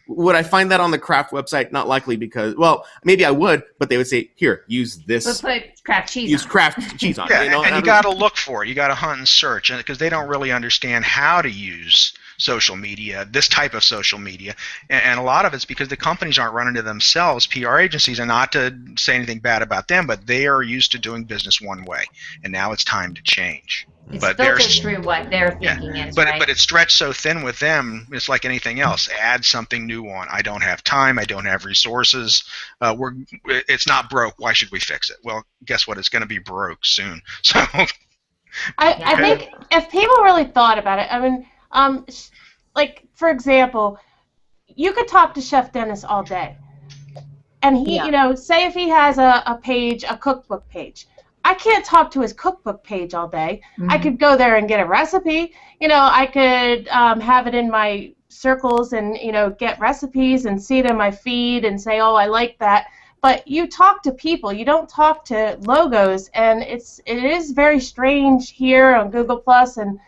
Would I find that on the Kraft website? Not likely, because, maybe I would, but they would say, here, use this. Let's put Kraft cheese Use Kraft cheese on it. And you got to look for it. You got to hunt and search, because they don't really understand how to use social media, this type of social media, and a lot of it's because the companies aren't running to themselves. PR agencies, and not to say anything bad about them, but they are used to doing business one way, and now it's time to change. It's filtered through what they're thinking is, but right? But it's stretched so thin with them. It's like anything else. Add something new on. I don't have time. I don't have resources. It's not broke. Why should we fix it? Well, guess what? It's going to be broke soon. So I think if people really thought about it, like, for example, you could talk to Chef Dennis all day, and he, say if he has a page, a cookbook page, I can't talk to his cookbook page all day. Mm-hmm. I could go there and get a recipe. I could have it in my circles and, get recipes and see it in my feed and say, oh, I like that. But you talk to people. You don't talk to logos, and it is very strange here on Google Plus and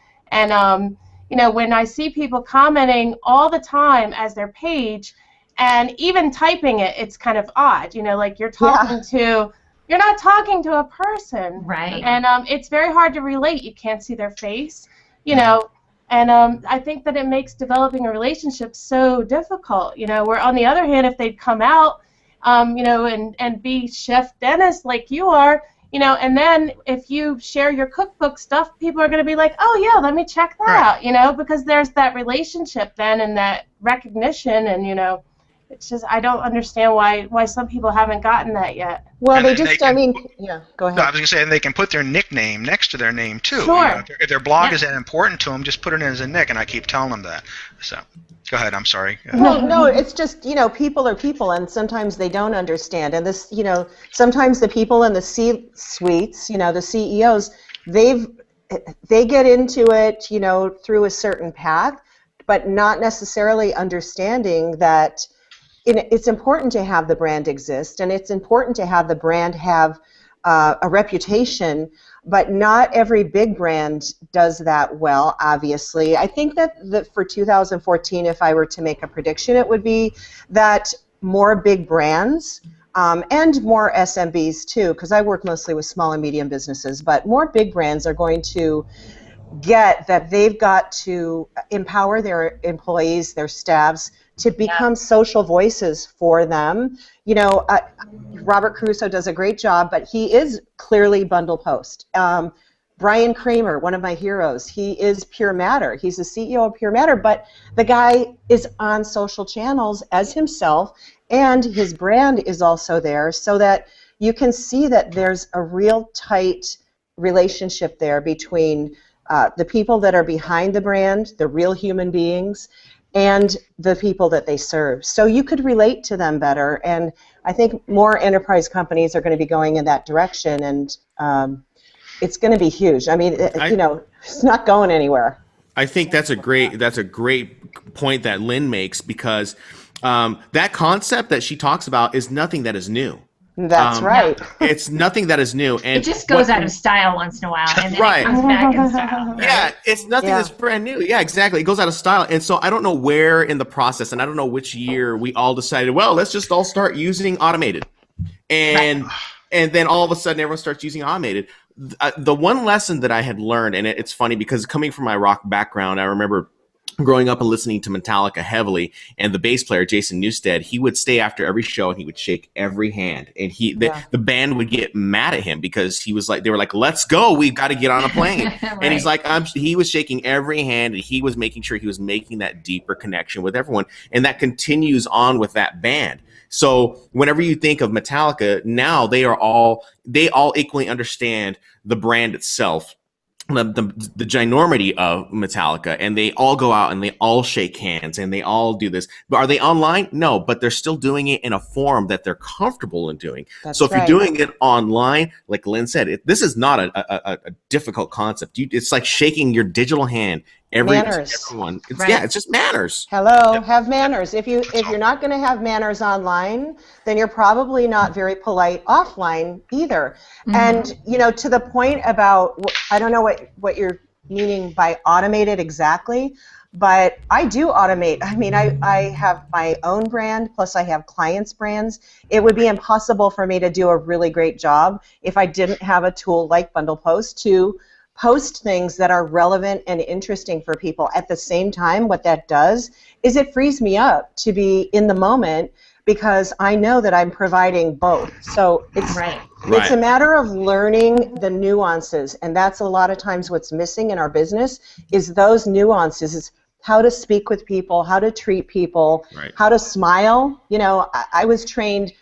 when I see people commenting all the time as their page, and even typing it, it's kind of odd. Like you're talking to. You're not talking to a person, right? And it's very hard to relate. You can't see their face, And I think that it makes developing a relationship so difficult. Where on the other hand, if they'd come out, and be Chef Dennis like you are, and then if you share your cookbook stuff, people are going to be like, oh yeah, let me check that out, because there's that relationship then and that recognition, and It's just I don't understand why some people haven't gotten that yet. Well, And they then just, they I can mean, yeah, go No, I ahead. was going to say, and they can put their nickname next to their name too. Sure. You know, if their blog Yeah. is that important to them, just put it in as a nick, and I keep telling them that. So, go ahead. I'm sorry. Well, no, it's just, people are people, and sometimes they don't understand. And this, sometimes the people in the C-suites, the CEOs, they get into it, through a certain path, but not necessarily understanding that it's important to have the brand exist, and it's important to have the brand have a reputation, but not every big brand does that well, obviously. I think that for 2014, if I were to make a prediction, it would be that more big brands and more SMBs too, because I work mostly with small and medium businesses, but more big brands are going to get that they've got to empower their employees, their staffs, to become social voices for them. Robert Caruso does a great job, but he is clearly Bundle Post. Brian Kramer, one of my heroes, he is Pure Matter. He's the CEO of Pure Matter, but the guy is on social channels as himself, and his brand is also there, so that you can see that there's a real tight relationship there between the people that are behind the brand, the real human beings, and the people that they serve. So you could relate to them better, and I think more enterprise companies are going to be going in that direction, and it's going to be huge. I mean, it's not going anywhere. I think that's a great point that Lynn makes, because that concept that she talks about is nothing that is new. That's right. It's nothing that is new, and it just goes out of style once in a while, and then Right. it comes back in style. Right? Yeah, it's nothing that's brand new. Yeah, exactly. It goes out of style, and so I don't know where in the process, and I don't know which year we all decided, well, let's just all start using automated, and then all of a sudden everyone starts using automated. The one lesson that I had learned, and it's funny because coming from my rock background, I remember growing up and listening to Metallica heavily, and the bass player Jason Newsted, he would stay after every show and he would shake every hand, and the band would get mad at him because they were like, let's go, we've got to get on a plane. Right. And he's like, he was shaking every hand, and he was making sure he was making that deeper connection with everyone, and that continues on with that band. So whenever you think of Metallica now, they all equally understand the brand itself, the ginormity of Metallica, and they all go out and they all shake hands and they all do this. But are they online? No, but they're still doing it in a form that they're comfortable in doing. So if you're doing it online, like Lynn said, this is not a difficult concept. It's like shaking your digital hand. Everyone. It's just manners. Hello, have manners. If you're not going to have manners online, then you're probably not very polite offline either. Mm-hmm. And to the point about, I don't know what you're meaning by automated exactly, but I do automate. I mean, I have my own brand, plus I have clients' brands. It would be impossible for me to do a really great job if I didn't have a tool like Bundle Post to post things that are relevant and interesting for people. At the same time, what that does is it frees me up to be in the moment, because I know that I'm providing both. So it's a matter of learning the nuances, and that's a lot of times what's missing in our business is those nuances, is how to speak with people, how to treat people, how to smile. I was trained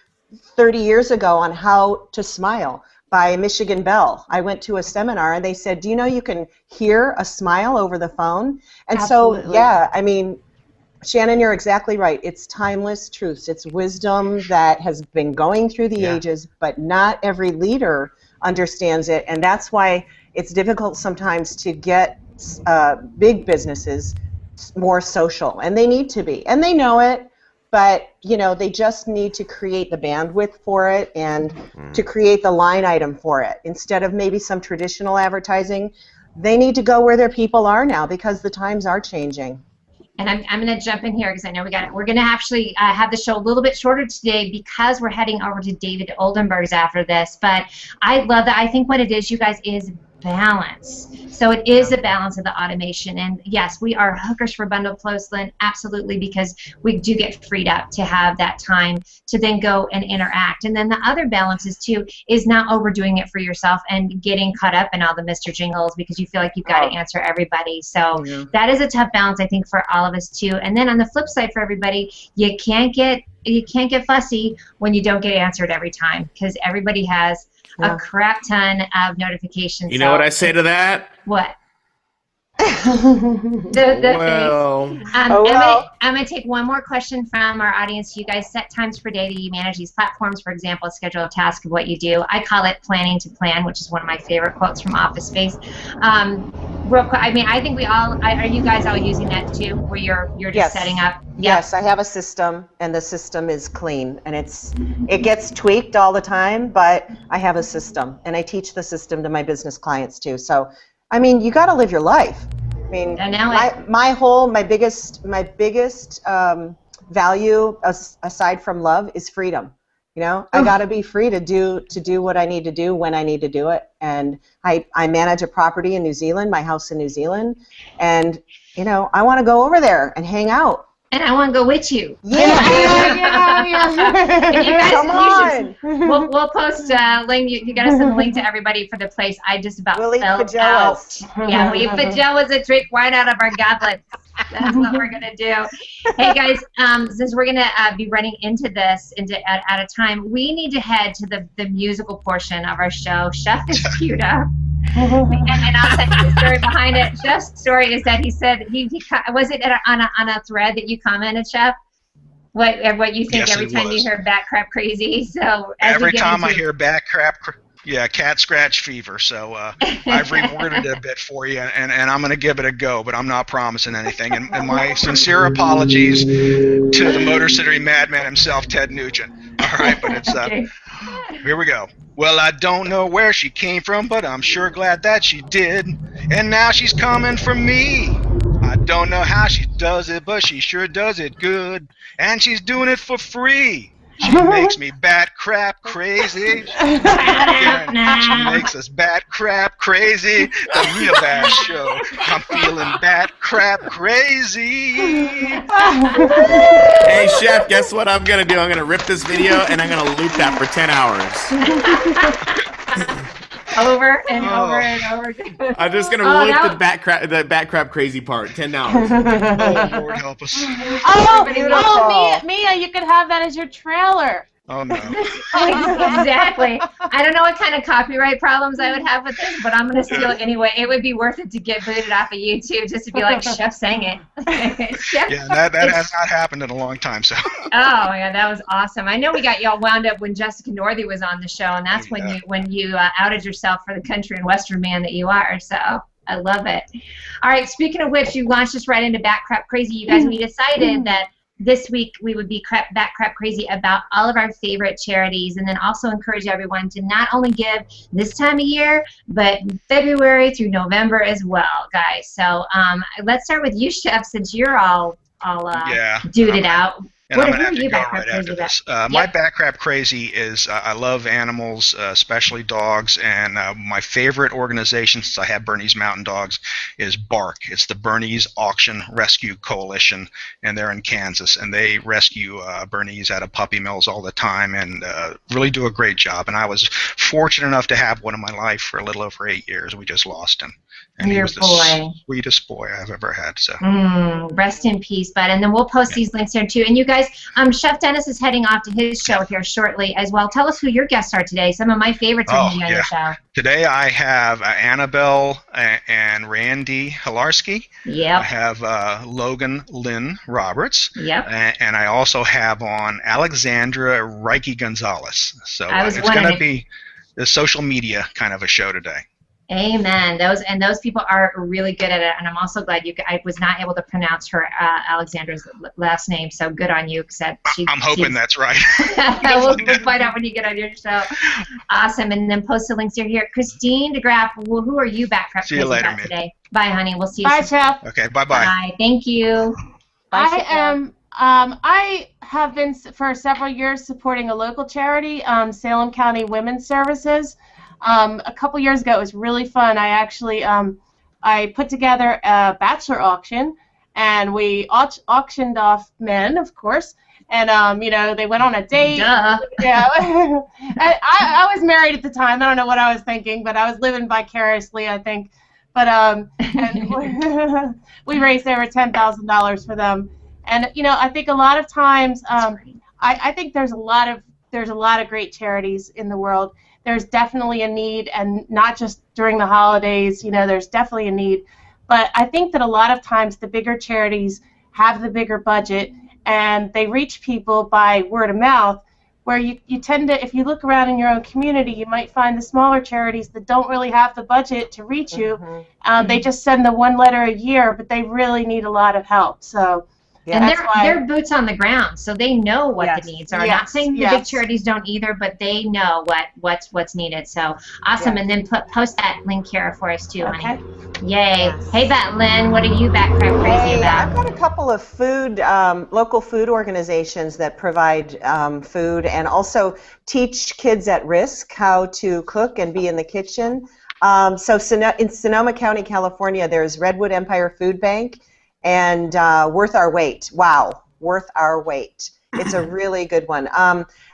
30 years ago on how to smile by Michigan Bell. I went to a seminar and they said, do you know you can hear a smile over the phone? And Absolutely. So, I mean, Shannon, you're exactly right. It's timeless truths. It's wisdom that has been going through the ages, but not every leader understands it. And that's why it's difficult sometimes to get big businesses more social. And they need to be. And they know it. But, they just need to create the bandwidth for it and to create the line item for it. Instead of maybe some traditional advertising, they need to go where their people are now, because the times are changing. And I'm going to jump in here because I know we're going to actually have the show a little bit shorter today because we're heading over to David Oldenburg's after this. But I love that. I think what it is, you guys, is balance. So it is a balance of the automation. And yes, we are hookers for bundle postling, absolutely, because we do get freed up to have that time to then go and interact. And then the other balances too is not overdoing it for yourself and getting caught up in all the Mr. Jingles because you feel like you've got to answer everybody. So that is a tough balance, I think, for all of us too. And then on the flip side for everybody, you can't get fussy when you don't get answered every time, because everybody has a crap ton of notifications. You know what I say to that? What? Well. Face. I'm going to take one more question from our audience. You guys set times per day to manage these platforms. For example, a schedule of tasks of what you do. I call it planning to plan, which is one of my favorite quotes from Office Space. Real quick, I mean, I think we all, are you guys all using that too, where you're just setting up? Yes, I have a system, and the system is clean, and it gets tweaked all the time, but I have a system, and I teach the system to my business clients too. So, I mean, you got to live your life. I mean, my biggest value aside from love is freedom. You know, I got to be free to do what I need to do when I need to do it. And I manage a property in New Zealand, my house in New Zealand, and you know, I want to go over there and hang out. And I want to go with you. Yeah. You guys, Come on. We'll post a link. You got to send a link to everybody for the place. I just about We'll eat fell pajamas. out. Yeah, we eat pajamas and drink wine out of our goblets. That's what we're gonna do. Hey guys, since we're gonna be running into this at a time, we need to head to the musical portion of our show. Chef is queued up. And I'll tell you the story behind it. Chef's story is that he said he was it on a thread that you commented, Chef? What you think every time you hear bat crap crazy? So every time I hear bat crap, cat scratch fever. So I've reworded it a bit for you, and I'm going to give it a go, but I'm not promising anything. And my sincere apologies to the Motor City Madman himself, Ted Nugent. All right, but it's here we go. Well, I don't know where she came from, but I'm sure glad that she did. And now she's coming for me. I don't know how she does it, but she sure does it good. And she's doing it for free. She makes me bat crap crazy. She makes us bat crap crazy. The Real Bash Show. I'm feeling bat crap crazy. Hey, Chef, guess what I'm going to do? I'm going to rip this video, and I'm going to loop that for 10 hours. Over and over and over again. I'm just going to loop the bat crap crazy part. 10 hours. Oh, Lord help us. Mia, you could have that as your trailer. Oh, no. Exactly. I don't know what kind of copyright problems I would have with this, but I'm going to steal it anyway. It would be worth it to get booted off of YouTube just to be like, Chef sang it. Chef. Yeah, that has not happened in a long time. So. Oh, my God, that was awesome. I know we got y'all wound up when Jessica Northey was on the show, and that's when you outed yourself for the country and western man that you are. So I love it. All right, speaking of which, you launched us right into Bat Crap Crazy. You guys, we decided that this week we would be bat crap crazy about all of our favorite charities, and then also encourage everyone to not only give this time of year, but February through November as well, guys. So let's start with you, Chef, since you're all duded out. And I'm going to have to go right after this. My bat crap crazy is I love animals, especially dogs, and my favorite organization, since I have Bernese Mountain Dogs, is BARC. It's the Bernese Auction Rescue Coalition, and they're in Kansas, and they rescue Bernese out of puppy mills all the time, and really do a great job. And I was fortunate enough to have one in my life for a little over 8 years. We just lost him. And he was the sweetest boy I've ever had. So rest in peace, bud. And then we'll post these links here too. And you guys, Chef Dennis is heading off to his show here shortly as well. Tell us who your guests are today. Some of my favorites are on your show. Today I have Annabelle and Randy Hilarski. Yep. I have Logan Lynn Roberts. Yep. And I also have on Alexandra Reiki Gonzalez. So it's going to be a social media kind of a show today. Amen. Those people are really good at it, and I'm also glad I was not able to pronounce her Alexandra's last name. So good on you, except I'm hoping that's right. we'll find out when you get on your show. Awesome, and then post the links here. Christine DeGraff, who are you back See you later, today? Bye, honey. We'll see you. Bye, soon. Chef. Okay. Bye-bye. Bye. Thank you. I have been for several years supporting a local charity, Salem County Women's Services. a couple years ago, it was really fun. I actually I put together a bachelor auction, and we auctioned off men, of course. And you know, they went on a date. Duh. Yeah. I was married at the time. I don't know what I was thinking, but I was living vicariously, I think. But and we raised over $10,000 for them. And you know, I think a lot of times, I think there's a lot of great charities in the world. There's definitely a need, and not just during the holidays. You know, there's definitely a need. But I think that a lot of times the bigger charities have the bigger budget, and they reach people by word of mouth, where you tend to, if you look around in your own community, you might find the smaller charities that don't really have the budget to reach you. They just send the one letter a year, but they really need a lot of help. So, yeah, and they're boots on the ground, so they know what the needs are. Not saying the big charities don't either, but they know what's needed. So awesome, and then post that link here for us too, honey. Yay! Yes. Hey, Lynn, what are you back crazy about? I've got a couple of food, local food organizations that provide food and also teach kids at risk how to cook and be in the kitchen. So in Sonoma County, California, there's Redwood Empire Food Bank and Worth Our Wait. Wow, Worth Our Wait. It's a really good one.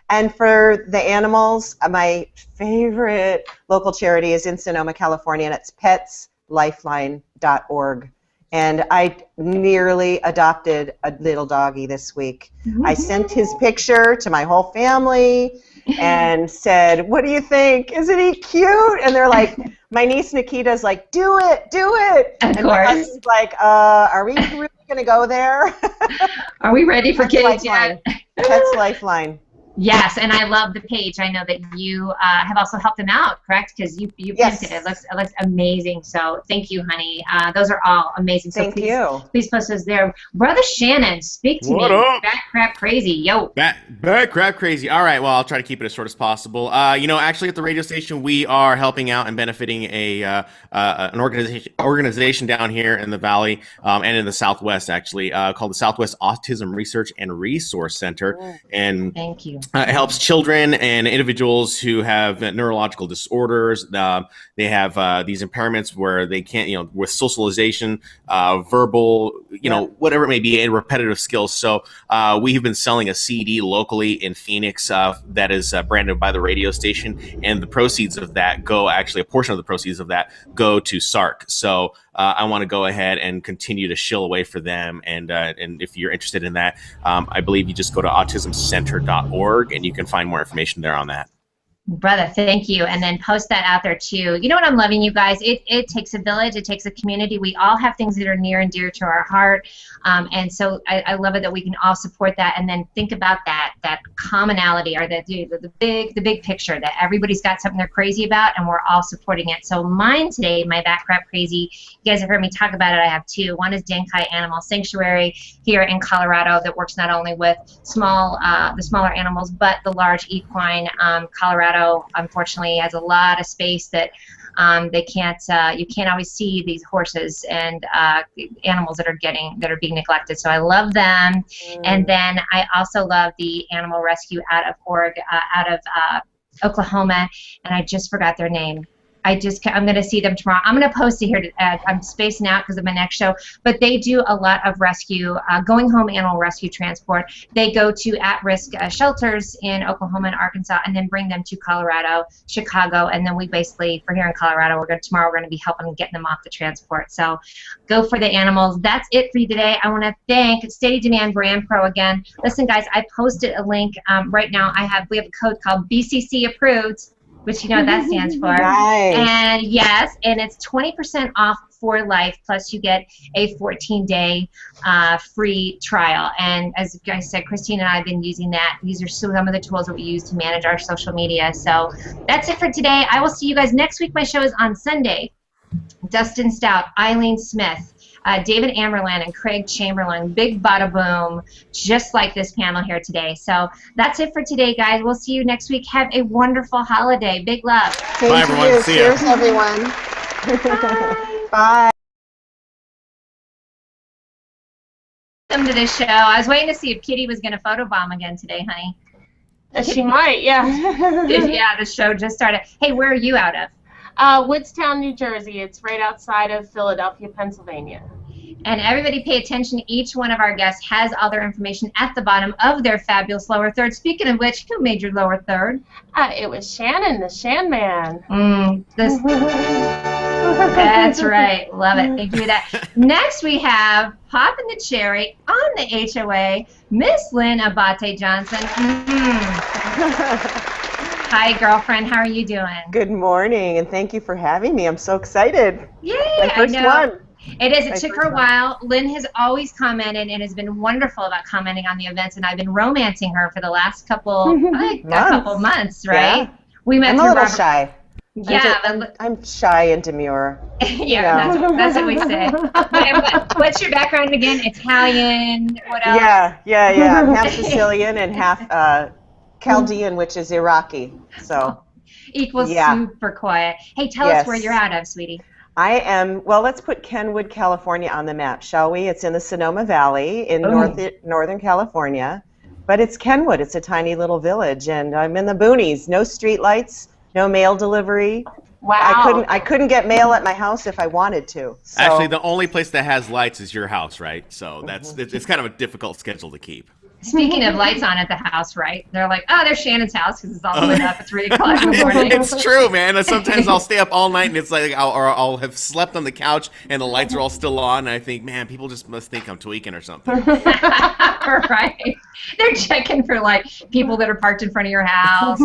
And for the animals, my favorite local charity is in Sonoma, California, and it's petslifeline.org. And I nearly adopted a little doggy this week. I sent his picture to my whole family and said, "What do you think? Isn't he cute?" And they're like, my niece Nikita's like, "Do it, do it." Of and course. my husband's like, "Are we really going to go there?" Are we ready for kids yet? Pets Lifeline. Yes, and I love the page. I know that you have also helped them out, correct? Because you printed it. It looks amazing. So thank you, honey. Those are all amazing. So please post those there. Brother Shannon, speak to me. Back crap crazy, yo. Back crap crazy. All right. Well, I'll try to keep it as short as possible. You know, actually, at the radio station, we are helping out and benefiting an organization down here in the Valley and in the Southwest, actually, called the Southwest Autism Research and Resource Center. And thank you. It helps children and individuals who have neurological disorders. They have these impairments where they can't, you know, with socialization, verbal, you know, whatever it may be, and repetitive skills. So we have been selling a CD locally in Phoenix that is branded by the radio station, and the proceeds of that a portion of the proceeds of that go to SARC. So I want to go ahead and continue to shill away for them. And if you're interested in that, I believe you just go to autismcenter.org and you can find more information there on that. Brother, thank you. And then post that out there too. You know what I'm loving, you guys? It takes a village. It takes a community. We all have things that are near and dear to our heart. And so I love it that we can all support that, and then think about that commonality, or the big picture, that everybody's got something they're crazy about and we're all supporting it. So mine today, my back crap crazy, you guys have heard me talk about it. I have two. One is Denkai Animal Sanctuary here in Colorado that works not only with the smaller animals, but the large equine. Colorado, unfortunately, has a lot of space that they can't. You can't always see these horses and animals that are being neglected. So I love them, and then I also love the animal rescue out of Oklahoma, and I just forgot their name. I'm going to see them tomorrow. I'm going to post it here. I'm spacing out because of my next show. But they do a lot of rescue, going home animal rescue transport. They go to at-risk shelters in Oklahoma and Arkansas, and then bring them to Colorado, Chicago, and then we basically, for here in Colorado, tomorrow we're going to be helping them getting them off the transport. So go for the animals. That's it for you today. I want to thank Steady Demand Brand Pro again. Listen, guys, I posted a link right now. We have a code called BCC Approved, which you know what that stands for. Nice. And yes, and it's 20% off for life, plus you get a 14-day free trial. And as I said, Christine and I have been using that. These are some of the tools that we use to manage our social media. So that's it for today. I will see you guys next week. My show is on Sunday. Dustin Stout, Eileen Smith, David Amerland, and Craig Chamberlain. Big bada boom, just like this panel here today. So that's it for today, guys. We'll see you next week. Have a wonderful holiday. Big love. Bye, everyone. See ya. Cheers, everyone. Bye. Bye. Welcome to this show. I was waiting to see if Kitty was going to photobomb again today, honey. She might, yeah. Yeah, the show just started. Hey, where are you out of? Woodstown, New Jersey. It's right outside of Philadelphia, Pennsylvania. And everybody pay attention. Each one of our guests has all their information at the bottom of their fabulous lower third. Speaking of which, who made your lower third? It was Shannon, the Shan Man. That's right. Love it. They do that. Next, we have popping the cherry on the HOA, Miss Lynn Abate Johnson. Hi, girlfriend. How are you doing? Good morning, and thank you for having me. I'm so excited. Yay! My first I know. one. It is. It took her a while. Lynn has always commented and has been wonderful about commenting on the events, and I've been romancing her for the last couple months, right? Yeah. We met I'm a through little Robert. shy. Yeah, I'm shy and demure. yeah, that's what we say. What's your background again? Italian. What else? Yeah. I'm half Sicilian and half Chaldean, which is Iraqi. So equals super quiet. Hey, tell us where you're out of, sweetie. I am, well, let's put Kenwood, California on the map, shall we? It's in the Sonoma Valley in Northern California. But it's Kenwood. It's a tiny little village, and I'm in the boonies. No street lights, no mail delivery. Wow. I couldn't get mail at my house if I wanted to. So. Actually, the only place that has lights is your house, right? So it's kind of a difficult schedule to keep. Speaking of lights on at the house, right? They're like, oh, there's Shannon's house because it's all lit up at 3 o'clock in the morning. It's true, man. Sometimes I'll stay up all night and it's like I'll have slept on the couch and the lights are all still on, and I think, man, people just must think I'm tweaking or something. Right. They're checking for like people that are parked in front of your house,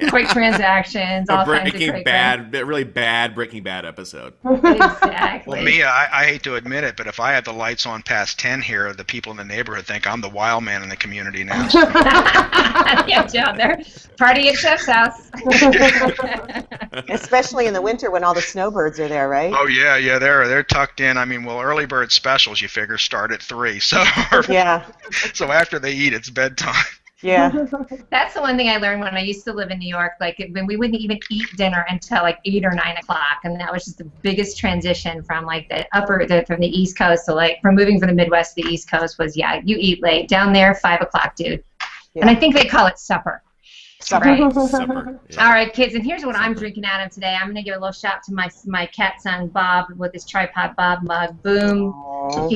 quick transactions, all kinds of Breaking Bad, really bad Breaking Bad episode. Exactly. Well, Mia, I hate to admit it, but if I had the lights on past 10 here, the people in the neighborhood think I'm the wild man in the community now. Yeah, Joe, they're party at Chef's house. Especially in the winter when all the snowbirds are there, right? Oh yeah, they're tucked in. I mean, well, early bird specials you figure start at 3, so so after they eat, it's bedtime. Yeah. That's the one thing I learned when I used to live in New York. Like, when we wouldn't even eat dinner until like 8 or 9 o'clock, and that was just the biggest transition from like from the East Coast. So like from moving from the Midwest to the East Coast was you eat late. Down there, 5 o'clock, dude. Yeah. And I think they call it supper. Right. Supper. Yeah. All right, kids, and here's what I'm drinking out of today. I'm going to give a little shout to my cat son Bob with his tripod Bob mug. Boom. Aww.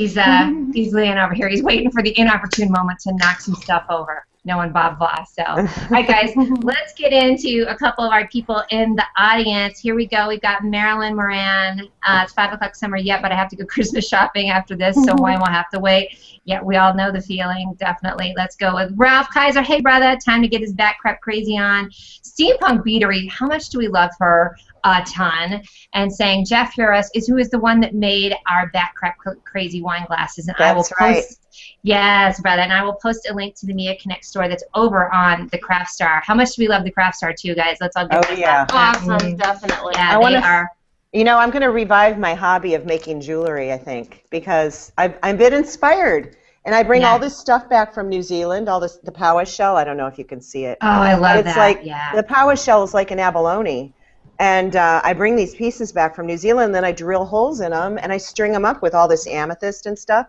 He's laying over here. He's waiting for the inopportune moment to knock some stuff over. Knowing Bob Voss. So, all right, guys, let's get into a couple of our people in the audience. Here we go. We've got Marilyn Moran. It's 5 o'clock summer yet, but I have to go Christmas shopping after this, so why won't have to wait? Yeah, we all know the feeling, definitely. Let's go with Ralph Kaiser. Hey, brother, time to get his back crap crazy on. Steampunk Beatery, how much do we love her? A ton. And saying Jeff Harris who is the one that made our back crap crazy wine glasses. And I will post. Right. Yes, brother, and I will post a link to the Mia Connect store that's over on the Craft Star. How much do we love the Craft Star too, guys? Let's all give yeah. Awesome, definitely. Yeah, they are. You know, I'm going to revive my hobby of making jewelry, I think, because I'm a bit inspired. And I bring all this stuff back from New Zealand, the powa shell. I don't know if you can see it. Oh, I love that. It's like the powa shell is like an abalone. And I bring these pieces back from New Zealand, then I drill holes in them, and I string them up with all this amethyst and stuff.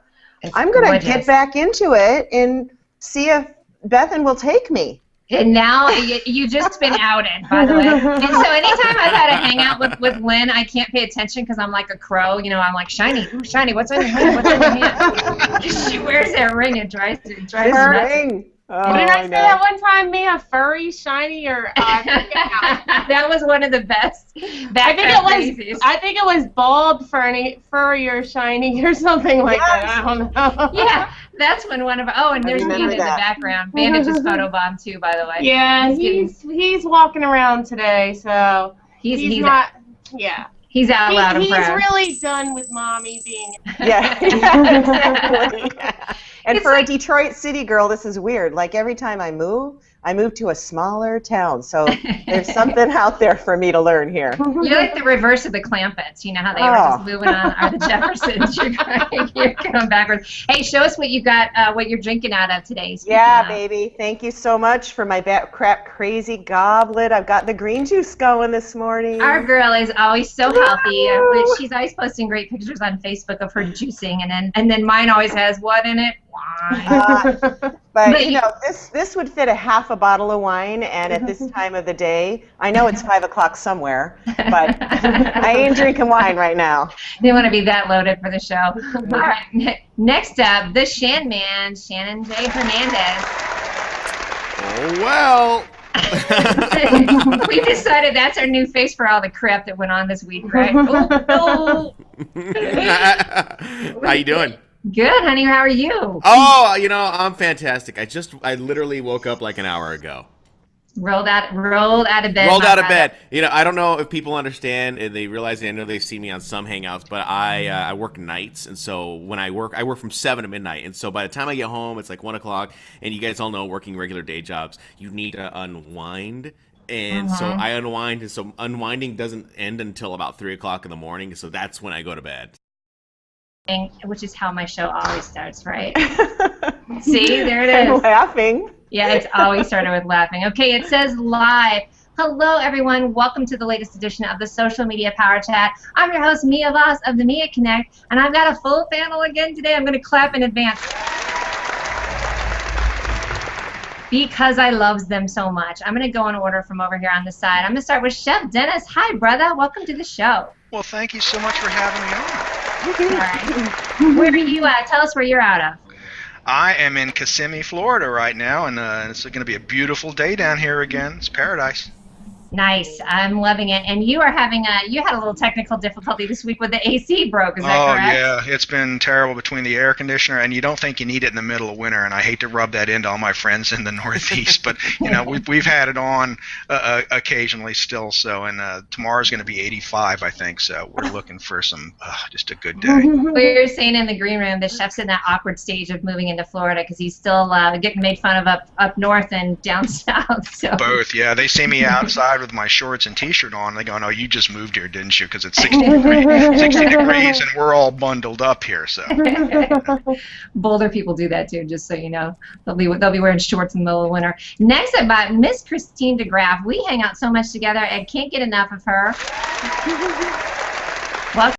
I'm going to get back into it and see if Bethan will take me. And now you just been outed, by the way. And so anytime I've had a hangout with Lynn, I can't pay attention because I'm like a crow. You know, I'm like, shiny, ooh, shiny, what's in your hand? What's in your hand? She wears that ring and drives her ring. Oh, what did I say that one time, Mia? Furry, shiny, or that was one of the best. I think it was bald, furry, or shiny, or something like that. I don't know. Yeah, that's when one of and there's Ian in the background. Bandage is photobomb too, by the way. Yeah, he's walking around today, so he's not. Yeah. He's out loud and proud. He's really done with mommy being. Yeah, exactly. And for a Detroit city girl, this is weird. Like every time I move to a smaller town. So there's something out there for me to learn here. You're like the reverse of the Clampetts. You know how they were just moving on, or the Jeffersons. You're going backwards. Hey, show us what you got, what you're drinking out of today. Baby. Thank you so much for my crap crazy goblet. I've got the green juice going this morning. Our girl is always so healthy. She's always posting great pictures on Facebook of her juicing, and then mine always has what in it? wine. But you know, this would fit a half a bottle of wine, and at this time of the day, I know it's 5 o'clock somewhere, but I ain't drinking wine right now. Didn't want to be that loaded for the show. All right, next up, the Shan Man, Shannon J. Hernandez. Oh, well. We've decided that's our new face for all the crap that went on this week, right? Oh, no. How you doing? Good, honey. How are you? Oh, you know, I'm fantastic. I literally woke up like an hour ago. Rolled out of bed. Rolled out of bed. You know, I don't know if people understand and they realize. I know they see me on some hangouts, but I work nights, and so when I work from 7 to midnight, and so by the time I get home, it's like 1 o'clock. And you guys all know, working regular day jobs, you need to unwind. And so I unwind, and so unwinding doesn't end until about 3 o'clock in the morning. So that's when I go to bed. Which is how my show always starts, right? See, there it is. I'm laughing. Yeah, it's always started with laughing. Okay, it says live. Hello, everyone. Welcome to the latest edition of the Social Media Power Chat. I'm your host, Mia Voss of the Mia Connect, and I've got a full panel again today. I'm going to clap in advance because I loves them so much. I'm going to go in order from over here on the side. I'm going to start with Chef Dennis. Hi, brother. Welcome to the show. Well, thank you so much for having me on. All right. Where are you at? Tell us where you're out of. I am in Kissimmee, Florida right now, and it's going to be a beautiful day down here again. It's paradise. Nice. I'm loving it. And you are having you had a little technical difficulty this week with the AC broke. Is that correct? Oh, yeah. It's been terrible between the air conditioner, and you don't think you need it in the middle of winter, and I hate to rub that into all my friends in the Northeast, but, you know, we've had it on occasionally still, so, and tomorrow's going to be 85, I think, so we're looking for just a good day. We were saying in the green room, the chef's in that awkward stage of moving into Florida because he's still getting made fun of up north and down south. So. Both, yeah. They see me outside with my shorts and T-shirt on. They go, "No, you just moved here, didn't you? Because it's 60 degrees, and we're all bundled up here." So Boulder people do that too, just so you know. They'll be wearing shorts in the middle of winter. Next up, Miss Christine DeGraff. We hang out so much together and can't get enough of her. Welcome.